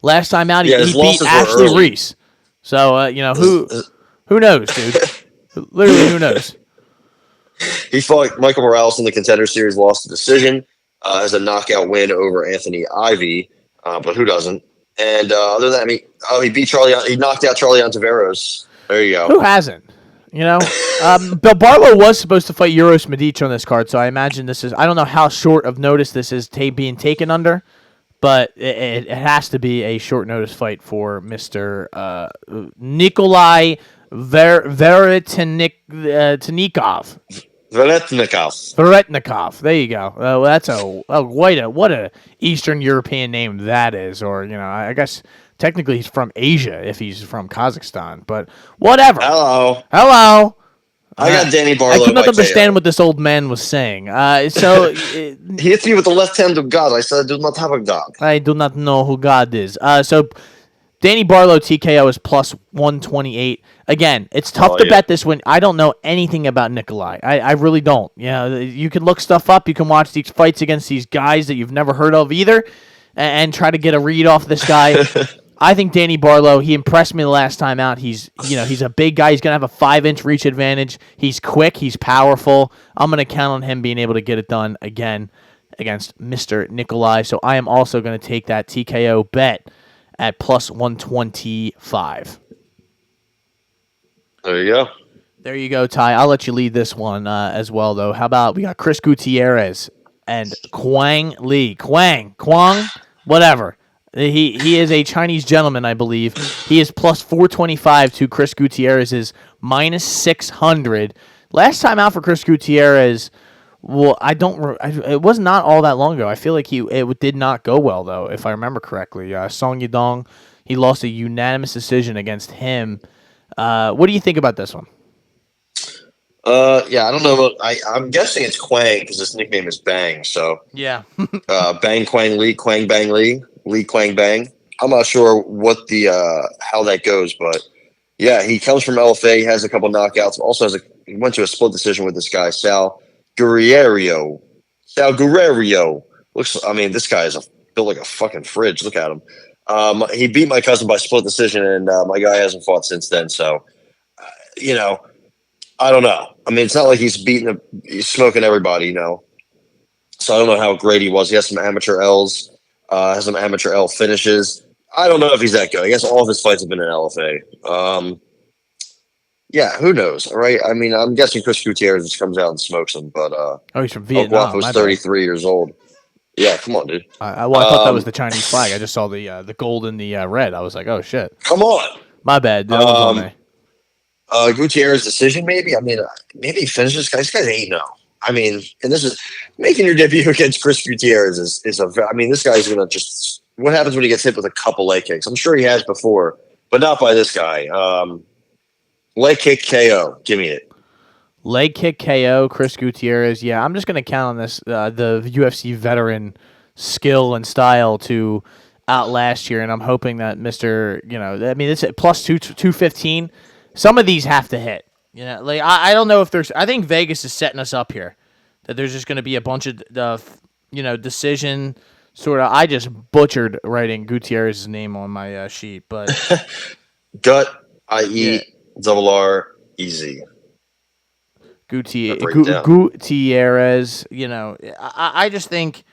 Last time out, he beat Ashley Reese. So, who knows, dude? Literally, who knows? He fought Michael Morales in the Contender Series, lost the decision as a knockout win over Anthony Ivy. But who doesn't? And other than that, he beat Charlie. He knocked out Charlie Ontiveros. There you go. Who hasn't? Bill Barlow was supposed to fight Uros Medic on this card, so I imagine this is. I don't know how short of notice this is being taken under, but it has to be a short notice fight for Mr. Nikolai Veretnikov. Veretnikov. There you go. That's what a Eastern European name that is, or I guess technically he's from Asia if he's from Kazakhstan, but whatever. Hello. I got Danny Barlow. I could not understand what this old man was saying. So he hits me with the left hand of God. I said, I do not have a God. I do not know who God is. So Danny Barlow TKO is plus 128. Again, it's tough to bet this when I don't know anything about Nikolai. I really don't. You know, you can look stuff up. You can watch these fights against these guys that you've never heard of either, and try to get a read off this guy. I think Danny Barlow, he impressed me the last time out. He's a big guy. He's going to have a 5-inch reach advantage. He's quick. He's powerful. I'm going to count on him being able to get it done again against Mr. Nikolai. So I am also going to take that TKO bet at plus 125. There you go. There you go, Ty. I'll let you lead this one as well, though. How about we got Chris Gutierrez and Kwang Lee. Kwang, whatever. He is a Chinese gentleman, I believe. He is plus 425 to Chris Gutierrez's minus 600. Last time out for Chris Gutierrez, well, it was not all that long ago. I feel like it did not go well, though, if I remember correctly. Song Yadong, he lost a unanimous decision against him. What do you think about this one? Yeah, I don't know. I'm guessing it's Quang because his nickname is Bang. So yeah, Bang Quang Lee, Quang Bang Lee, Lee Quang Bang. I'm not sure what the how that goes, but yeah, he comes from LFA. He has a couple knockouts. Also he went to a split decision with this guy Sal Guerrero. This guy is built like a fucking fridge. Look at him. He beat my cousin by split decision, and my guy hasn't fought since then. So, I don't know. I mean, it's not like he's smoking everybody, So I don't know how great he was. He has some amateur L's, has some amateur L finishes. I don't know if he's that good. I guess all of his fights have been in LFA. Yeah, who knows? All right. I mean, I'm guessing Chris Gutierrez just comes out and smokes him, but he's from Vietnam. was 33 years old. Yeah, come on, dude. I thought that was the Chinese flag. I just saw the gold and the red. I was like, oh shit. Come on. My bad. That was on me. Gutierrez decision, maybe. I mean, maybe he finishes this guy. This guy's 8-0. I mean, and this is making your debut against Chris Gutierrez is I mean, this guy's gonna just. What happens when he gets hit with a couple leg kicks? I'm sure he has before, but not by this guy. Leg kick KO. Give me it. Leg kick KO, Chris Gutierrez. Yeah, I'm just going to count on this, the UFC veteran skill and style to outlast here, and I'm hoping that it's at plus 215. Some of these have to hit. I don't know if I think Vegas is setting us up here, that there's just going to be a bunch of, decision sort of. I just butchered writing Gutierrez's name on my sheet, but. Gut, I-E, double R, easy. Gutierrez, I just think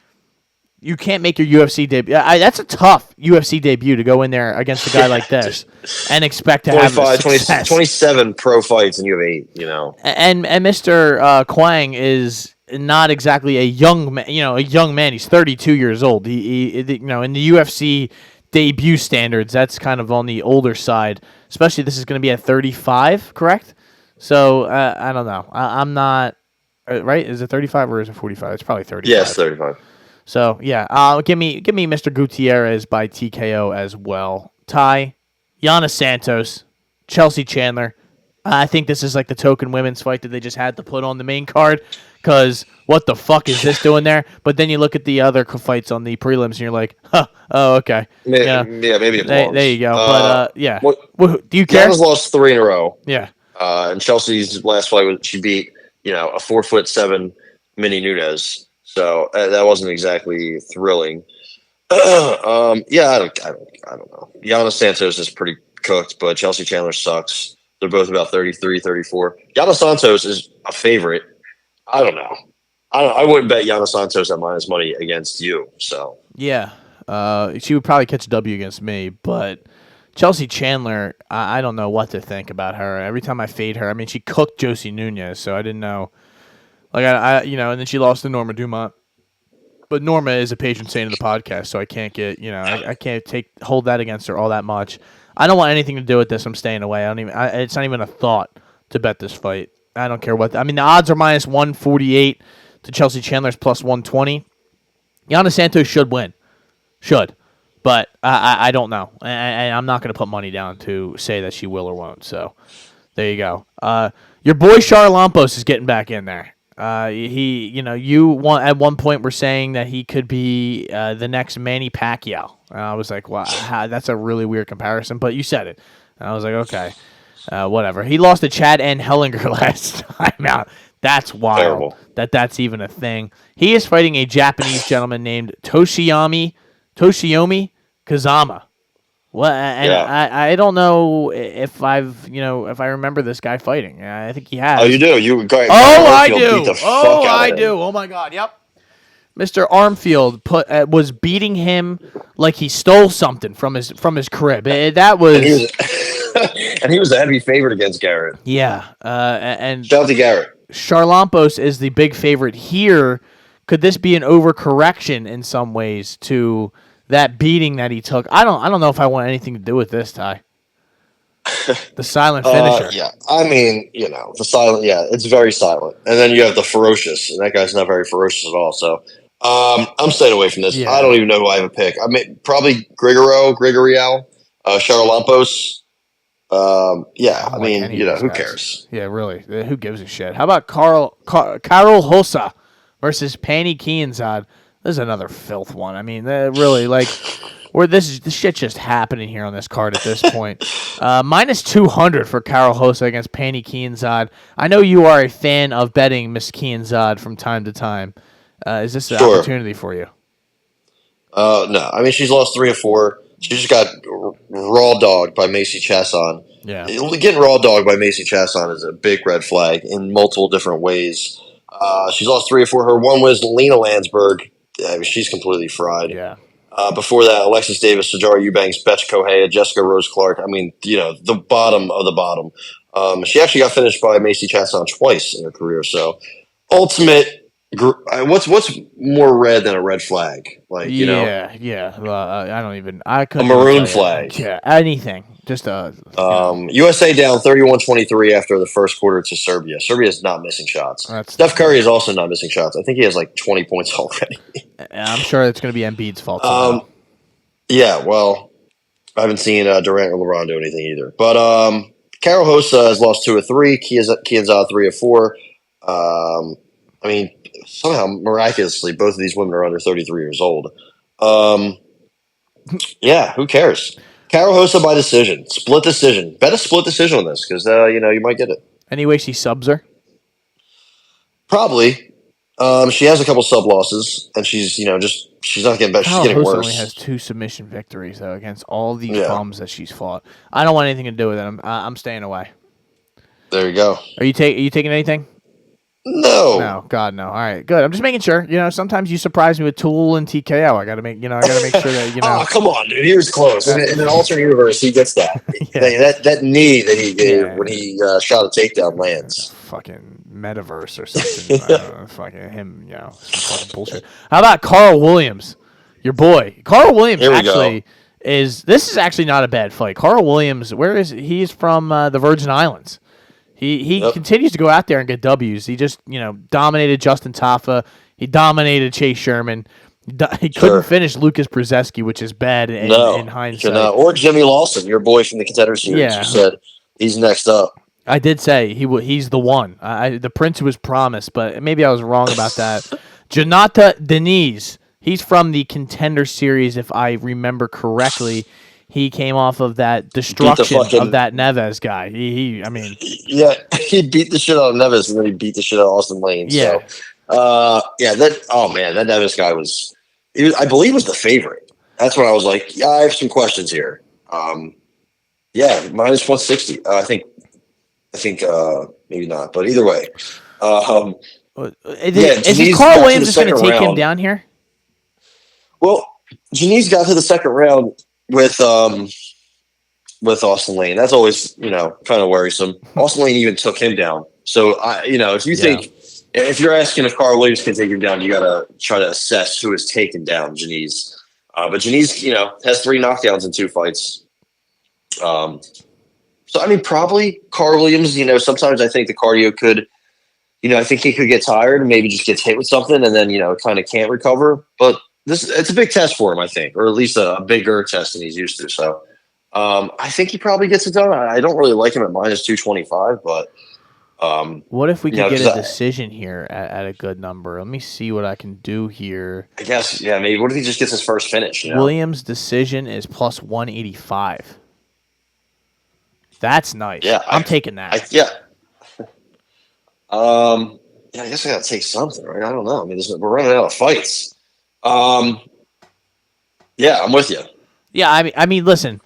you can't make your UFC debut. That's a tough UFC debut to go in there against a guy like this and expect to have success. 27 pro fights and you have 8, And Mr. Kwang is not exactly a young man. A young man. He's 32 years old. He in the UFC debut standards, that's kind of on the older side. Especially this is going to be at 35, correct? So, I don't know. I'm not... Right? Is it 35 or is it 45? It's probably 35. Yes, 35. So, yeah. Give me Mr. Gutierrez by TKO as well. Ty, Yana Santos, Chelsea Chandler. I think this is like the token women's fight that they just had to put on the main card because what the fuck is this doing there? But then you look at the other fights on the prelims and you're like, oh, okay. Maybe it belongs. There you go. But, yeah. Do you care? Yana's lost 3 in a row. Yeah. And Chelsea's last fight, she beat, a 4'7" Mini Nunes. So that wasn't exactly thrilling. I don't know. Yana Santos is pretty cooked, but Chelsea Chandler sucks. They're both about 33, 34. Yana Santos is a favorite. I don't know. I wouldn't bet Yana Santos at minus money against you. So yeah, she would probably catch a W against me, but Chelsea Chandler, I don't know what to think about her. Every time I fade her, I mean, she cooked Josie Nunez, so I didn't know. Like and then she lost to Norma Dumont. But Norma is a patron saint of the podcast, so I can't get, I can't hold that against her all that much. I don't want anything to do with this. I'm staying away. It's not even a thought to bet this fight. I don't care what. The odds are minus 148 to Chelsea Chandler's plus 120. Yana Santos should win. But I don't know. And I'm not going to put money down to say that she will or won't. So there you go. Your boy Charlampos is getting back in there. At one point were saying that he could be the next Manny Pacquiao. And I was like, wow, that's a really weird comparison, but you said it. And I was like, okay, whatever. He lost to Chad N. Hellinger last time out. That's wild. Terrible. That's even a thing. He is fighting a Japanese gentleman named Toshiyomi Kazama. Well, and I don't know if I remember this guy fighting. I think he has. Oh, you do. You go. I do. I do. Oh my God. Yep. Mr. Armfield was beating him like he stole something from his crib. That was. And he was a heavy favorite against Garrett. Yeah. And Shout out to Garrett. Charlampos is the big favorite here. Could this be an overcorrection in some ways to that beating that he took? I don't know if I want anything to do with this, Ty. The silent finisher. Yeah, I mean, the silent. Yeah, it's very silent. And then you have the ferocious, and that guy's not very ferocious at all. So I'm staying away from this. Yeah. I don't even know who I have a pick. I mean, probably Grigorial, Charlampos. Yeah, I mean, who cares? Yeah, really. Who gives a shit? How about Karol Hossa versus Pani Kianzad? This is another filth one. I mean, really, like, where this shit's just happening here on this card at this point. Minus 200 for Karol Hossa against Pani Kianzad. I know you are a fan of betting Miss Kianzad from time to time. Is this an opportunity for you? No. I mean, she's lost 3 or 4. She just got raw dogged by Macy Chasson. Yeah. Getting raw dogged by Macy Chasson is a big red flag in multiple different ways. She's lost 3 or 4. Her one was Lena Landsberg. She's completely fried. Yeah. Before that, Alexis Davis, Sajara Eubanks, Betch Kohea, Jessica Rose Clark. I mean, the bottom of the bottom. She actually got finished by Macy Chasson twice in her career. So, ultimate. What's more red than a red flag? Like, Yeah. Well, I couldn't. A maroon flag. Yeah, anything. Just USA down 31-23 after the first quarter to Serbia. Serbia is not missing shots. Steph Curry is also not missing shots. I think he has like 20 points already. I'm sure it's going to be Embiid's fault. Yeah, well, I haven't seen Durant or LeBron do anything either. But Karol Hossa has lost 2 or 3. Kianzad 3 or 4. I mean, somehow, miraculously, both of these women are under 33 years old. Yeah, who cares? Karol Hossa by decision. Split decision. Bet a split decision on this because, you might get it. Anyway, she subs her? Probably. She has a couple sub losses, and she's, she's not getting better. She's getting worse. Only has 2 submission victories, though, against all these bums that she's fought. I don't want anything to do with it. I'm staying away. There you go. Are you taking anything? No. No, God, no. All right, good. I'm just making sure. Sometimes you surprise me with Tool and TKO. I gotta make sure that Oh, come on, dude. He was close. In an alternate universe, he gets that. That knee that he gave when he shot a takedown lands. Fucking metaverse or something. I don't know, fucking him. Some fucking bullshit. How about Carl Williams, your boy? Carl Williams actually is. This is actually not a bad fight. Carl Williams, where is he? He's from the Virgin Islands. He continues to go out there and get W's. He just, dominated Justin Taffa. He dominated Chase Sherman. He couldn't finish Lucas Brzezinski, which is bad in hindsight. Or Jimmy Lawson, your boy from the Contender Series. Yeah. You said he's next up. I did say he's the one. The prince who was promised, but maybe I was wrong about that. Jonata Deniz. He's from the Contender Series, if I remember correctly. He came off of that destruction of that Neves guy. He beat the shit out of Neves, and then he beat the shit out of Austin Lane. Yeah. So, that Neves guy I believe was the favorite. That's when I was like, I have some questions here. Minus 160. I think maybe not, but either way. Is Carl Williams just going to take him down here? Well, Janice got to the second round with Austin Lane. That's always, kind of worrisome. Austin Lane even took him down. So, if you think, if you're asking if Carl Williams can take him down, you got to try to assess who has taken down Janice. But Janice, has 3 knockdowns in 2 fights. So, I mean, probably Carl Williams, sometimes I think the cardio could, I think he could get tired and maybe just gets hit with something and then, kind of can't recover. But it's a big test for him, I think, or at least a bigger test than he's used to. So I think he probably gets it done. I don't really like him at minus 225, but What if we could know, get 'cause a decision here at a good number? Let me see what I can do here. I guess, yeah, maybe. What if he just gets his first finish? You know? Williams' decision is plus 185. That's nice. Yeah, I'm taking that. Yeah, I guess I gotta take something, right? I don't know. I mean, we're running out of fights. Yeah, I'm with you. Yeah, I mean, listen,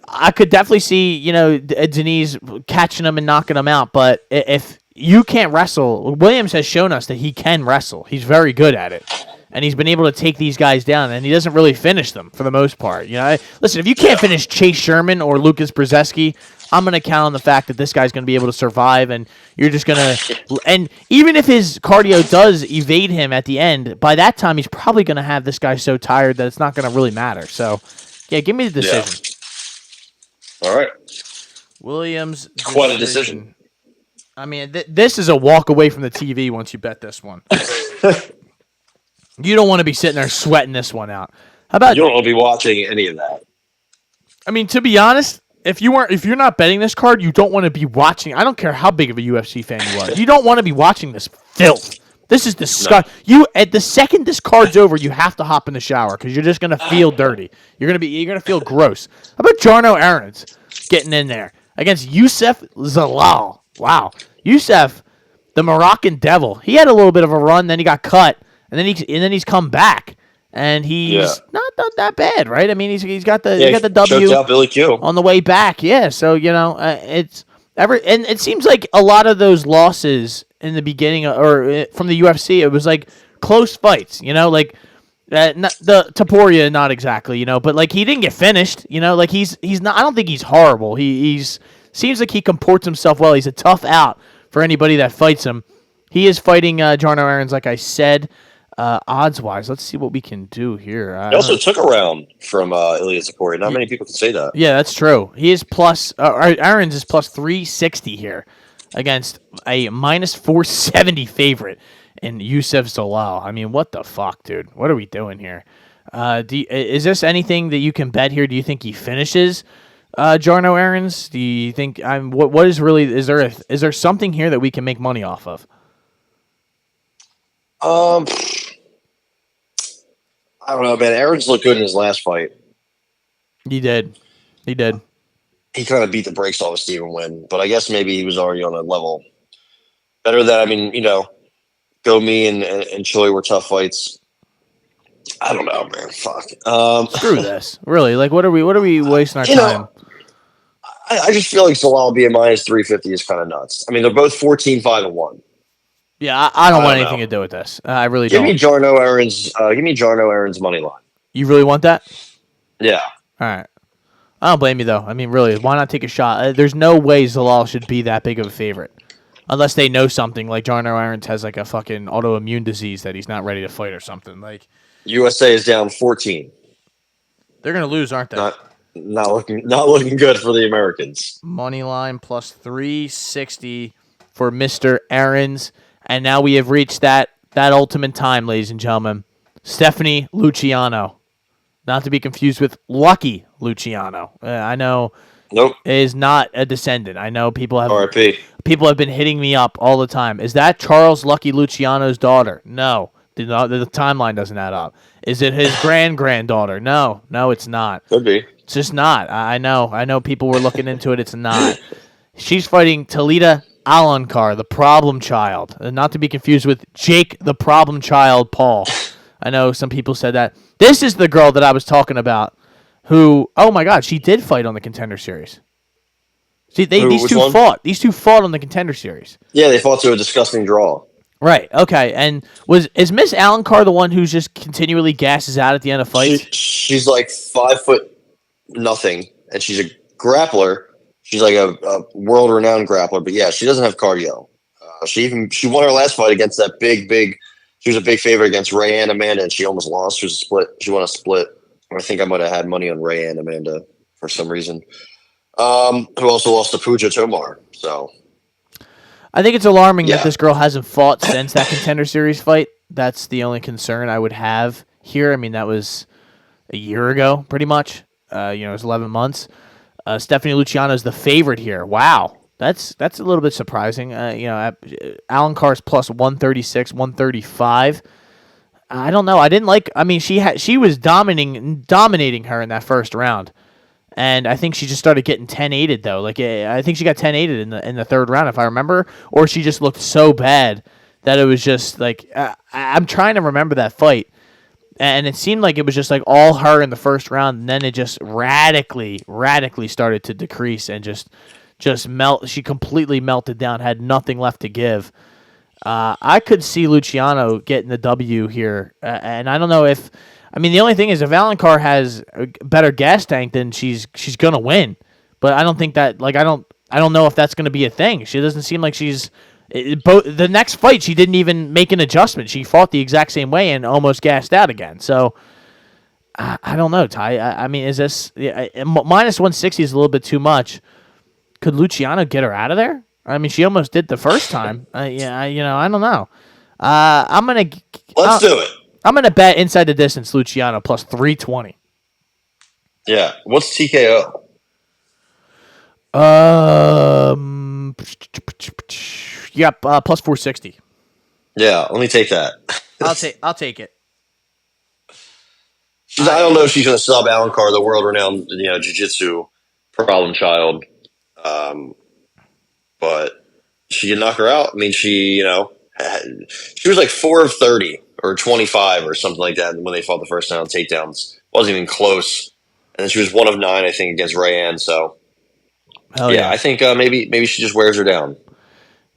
I could definitely see, Denise catching him and knocking him out, but if you can't wrestle, Williams has shown us that he can wrestle. He's very good at it. And he's been able to take these guys down, and he doesn't really finish them for the most part. Listen, if you can't finish Chase Sherman or Lucas Brzezinski, I'm going to count on the fact that this guy's going to be able to survive, and you're just going to – and even if his cardio does evade him at the end, by that time he's probably going to have this guy so tired that it's not going to really matter. So, yeah, give me the decision. Yeah. All right. Williams. Quite a decision. I mean, this is a walk away from the TV once you bet this one. You don't want to be sitting there sweating this one out. How about you don't want to be watching any of that? I mean, to be honest, if you're not betting this card, you don't want to be watching. I don't care how big of a UFC fan you are. You don't want to be watching this filth. This is disgusting. No. You at the second this card's over, you have to hop in the shower because you're just gonna feel dirty. You're gonna feel gross. How about Jarno Aarons getting in there against Youssef Zalal? Wow, Youssef, the Moroccan devil. He had a little bit of a run, then he got cut. And then he's come back, and he's not that bad, right? I mean, he's got the W out Billy Q. on the way back, yeah. So and it seems like a lot of those losses in the beginning or from the UFC, it was like close fights, like the Taporia, not exactly, but like he didn't get finished, like he's not. I don't think he's horrible. He's seems like he comports himself well. He's a tough out for anybody that fights him. He is fighting Jarno Aarons, like I said. Odds-wise, let's see what we can do here. He also took a round from Ilya Taporia. Not many people can say that. Yeah, that's true. He is plus Aarons is plus 360 here against a minus 470 favorite in Youssef Zalal. I mean, what the fuck, dude? What are we doing here? Is this anything that you can bet here? Do you think he finishes Jarno Aarons? Do you think what is really is there something here that we can make money off of? I don't know, man. Aarons looked good in his last fight. He did. He kind of beat the brakes off of Stephen Wynn, but I guess maybe he was already on a level better than, I mean, Gomi and Choi were tough fights. I don't know, man. Fuck. Screw this. Really? Like, what are we wasting our time? I just feel like Zalal being minus 350 is kind of nuts. I mean, they're both 14-5-1. Yeah, I don't want anything to do with this. I really don't. Give me Jarno Aarons money line. You really want that? Yeah. All right. I don't blame you though. I mean, really, why not take a shot? There's no way Zalal should be that big of a favorite, unless they know something like Jarno Aarons has like a fucking autoimmune disease that he's not ready to fight or something. Like USA is down 14. They're gonna lose, aren't they? Not looking good for the Americans. Money line plus 360 for Mr. Aarons. And now we have reached that ultimate time, ladies and gentlemen. Stephanie Luciano. Not to be confused with Lucky Luciano. I know is not a descendant. I know people have been hitting me up all the time. Is that Charles Lucky Luciano's daughter? No. The timeline doesn't add up. Is it his granddaughter? No, it's not. Could be. It's just not. I know people were looking into it. It's not. She's fighting Talita Alankar, the problem child. Not to be confused with Jake, the problem child, Paul. I know some people said that. This is the girl that I was talking about who, oh my God, she did fight on the Contender Series. See, these two fought. These two fought on the Contender Series. Yeah, they fought to a disgusting draw. Right, okay. And is Miss Alankar the one who's just continually gasses out at the end of fights? She's like 5'0", and she's a grappler. She's like a world-renowned grappler, but yeah, she doesn't have cardio. She won her last fight against that big. She was a big favorite against Rayanne Amanda, and she almost lost. She was a split. She won a split. I think I might have had money on Rayanne Amanda for some reason. Who also lost to Pooja Tomar. So I think it's alarming that this girl hasn't fought since that Contender Series fight. That's the only concern I would have here. I mean, that was a year ago, pretty much. It was 11 months. Stephanie Luciano is the favorite here. Wow. That's a little bit surprising. Alan Carr's plus 136, 135. I don't know. I didn't like. I mean, she was dominating her in that first round, and I think she just started getting 10-8'd though. Like I think she got 10-8'd in the third round if I remember, or she just looked so bad that it was just like I'm trying to remember that fight, and it seemed like it was just like all her in the first round, and then it just radically started to decrease and just melt. She completely melted down, had nothing left to give. I could see Luciano getting the W here, and I don't know if. I mean, the only thing is if Alencar has a better gas tank, then she's gonna win. But I don't think that. Like I don't know if that's gonna be a thing. She doesn't seem like she's. The next fight, she didn't even make an adjustment. She fought the exact same way and almost gassed out again. So I don't know, Ty. I mean, is this minus 160 is a little bit too much? Could Luciano get her out of there? I mean, she almost did the first time. I don't know. Let's do it. I'm gonna bet inside the distance Luciano plus 320. Yeah. What's TKO? Yep, plus 460. Yeah, let me take that. I'll take it. I don't know if she's going to sub Alencar, the world-renowned jiu-jitsu problem child. But she can knock her out. I mean, she was like 4 of 30 or 25 or something like that when they fought the first time on takedowns. Wasn't even close. And then she was 1 of 9, I think, against Rayanne. So, yeah, I think maybe she just wears her down.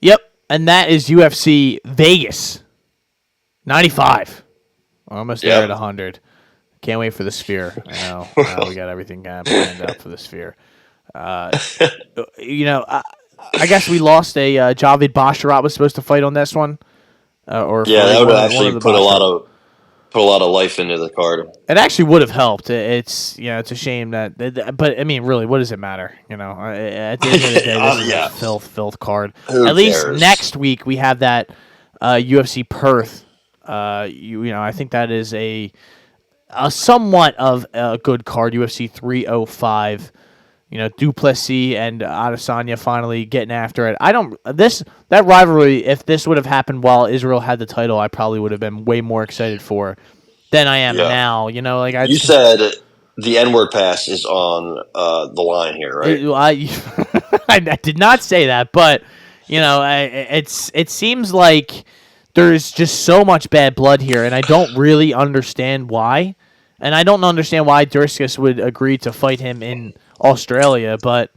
Yep, and that is UFC Vegas 95. We're almost there at 100. Can't wait for the Sphere. I know we got everything planned out for the Sphere. I guess we lost a Javid Basharat was supposed to fight on this one. That would actually put a lot of life into the card. It actually would have helped. It's a shame that, but I mean, really, what does it matter? At the end of the day, this is a filth card. Who At least cares? next week we have that UFC Perth. I think that is a somewhat of a good card. UFC 305. Duplessis and Adesanya finally getting after it. That rivalry, if this would have happened while Israel had the title, I probably would have been way more excited for than I am now. You said the N-word pass is on the line here, right? I did not say that, but it seems like there's just so much bad blood here, and I don't really understand why. And I don't understand why Durskus would agree to fight him in Australia, but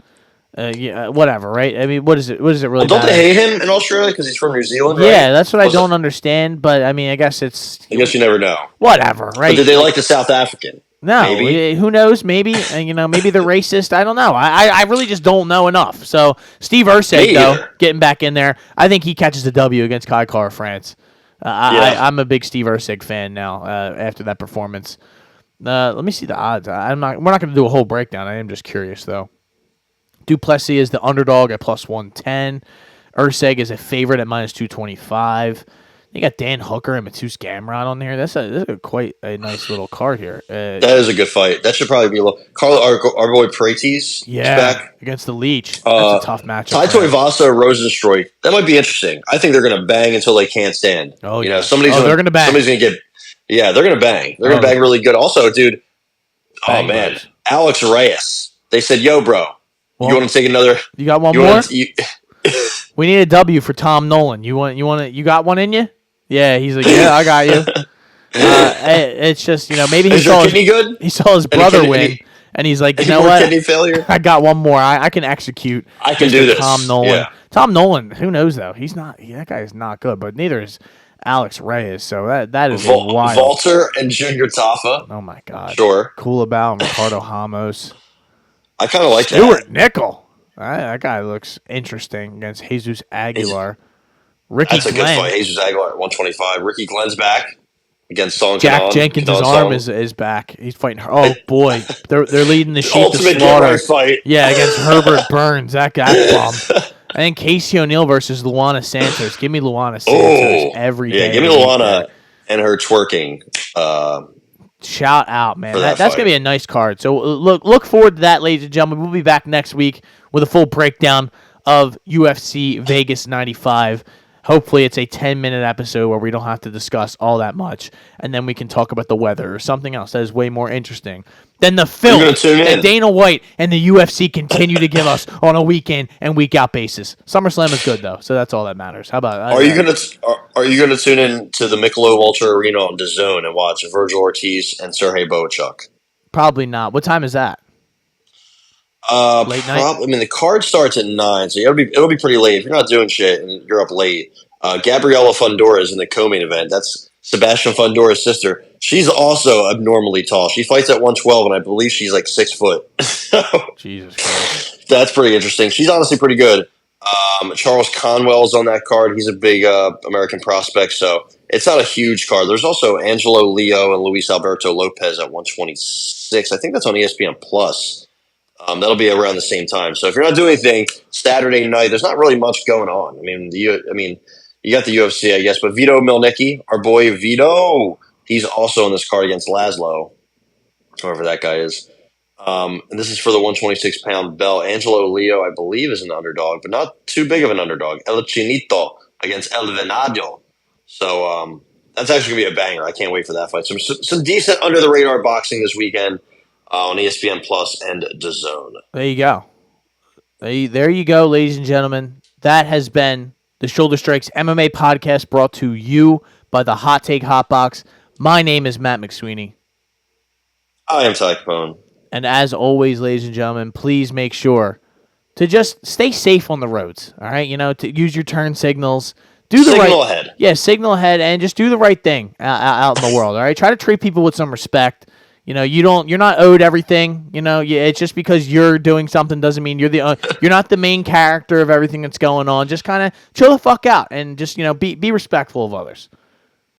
whatever, right? I mean, what is it really? Don't they hate him in Australia because he's from New Zealand? Right? Yeah, that's what I don't understand. But I mean, I guess you never know. Whatever, right? But did they like the South African? No, maybe. Who knows? Maybe maybe they're racist. I don't know. I really just don't know enough. So Steve Ursay, though, getting back in there, I think he catches the W against Kai Kara France. I'm a big Steve Ursay fan now after that performance. Let me see the odds. We're not going to do a whole breakdown. I am just curious though. Duplessis is the underdog at plus 110. Urseg is a favorite at minus 225. You got Dan Hooker and Matus Gamrot on there. That's quite a nice little card here. That is a good fight. That should probably be a little. Carlo, our boy Prates, back against the Leech. That's a tough matchup. Taito Ivasa, Rosenstreich. That might be interesting. I think they're going to bang until they can't stand. Oh, they're going to bang. Somebody's going to get. Yeah, they're going to bang. They're going to bang really good. Also, dude. Bang, man, bros. Alex Reyes. They said, "Yo, bro, you want to take another? You got one more? We need a W for Tom Nolan. You got one in you? Yeah, he's like, yeah, I got you. It's just maybe he saw his brother win, and he's like, you know what? Kidney failure. I got one more. I can execute. I can do this. Tom Nolan. Yeah. Tom Nolan. Who knows though? He's not. That guy is not good. But neither is Alex Reyes. So that is wild. Walter and Junior Taffa. Oh my God. Sure. Coolabau and Ricardo Ramos. I kind of like Stuart Nickel. That guy looks interesting against Jesus Aguilar. That's a good fight. Jesus Aguilar at 125. Ricky Glenn's back against Song Jack Kanon. Jenkins' arm is back. He's fighting her. Oh boy, they're leading the sheep to slaughter. Fight. Yeah, against Herbert Burns. That guy bomb. I think Casey O'Neill versus Luana Santos. Give me Luana Santos every day. Yeah, give me Luana and her twerking. Shout out, man. That's going to be a nice card. So look forward to that, ladies and gentlemen. We'll be back next week with a full breakdown of UFC Vegas 95. Hopefully it's a 10-minute episode where we don't have to discuss all that much, and then we can talk about the weather or something else that is way more interesting than the film that Dana White and the UFC continue to give us on a week-in and week-out basis. SummerSlam is good, though, so that's all that matters. How about Are you gonna tune in to the Michelob Ultra Arena on DAZN and watch Virgil Ortiz and Sergey Boachuk? Probably not. What time is that? Late night? I mean, the card starts at 9, so it'll be pretty late. If you're not doing shit and you're up late, Gabriela Fundora is in the co-main event. That's Sebastian Fundora's sister. She's also abnormally tall. She fights at 112, and I believe she's like 6 foot. Jesus Christ. That's pretty interesting. She's honestly pretty good. Charles Conwell's on that card. He's a big American prospect, so it's not a huge card. There's also Angelo Leo and Luis Alberto Lopez at 126. I think that's on ESPN Plus. That'll be around the same time. So if you're not doing anything Saturday night, there's not really much going on. I mean, you got the UFC, I guess, but Vito Milnicki, our boy Vito, he's also on this card against Laszlo, whoever that guy is. And this is for the 126-pound belt. Angelo Leo, I believe, is an underdog, but not too big of an underdog. El Chinito against El Venado. So that's actually going to be a banger. I can't wait for that fight. Some decent under-the-radar boxing this weekend. On ESPN Plus and DAZN. There you go. There you go, ladies and gentlemen. That has been the Shoulder Strikes MMA podcast brought to you by the Hot Take Hotbox. My name is Matt McSweeney. I am Ty Capone. And as always, ladies and gentlemen, please make sure to just stay safe on the roads. All right, to use your turn signals. Signal ahead. Yeah, signal ahead, and just do the right thing out in the world. All right, try to treat people with some respect. You're not owed everything. It's just because you're doing something doesn't mean you're not the main character of everything that's going on. Just kind of chill the fuck out and just be respectful of others.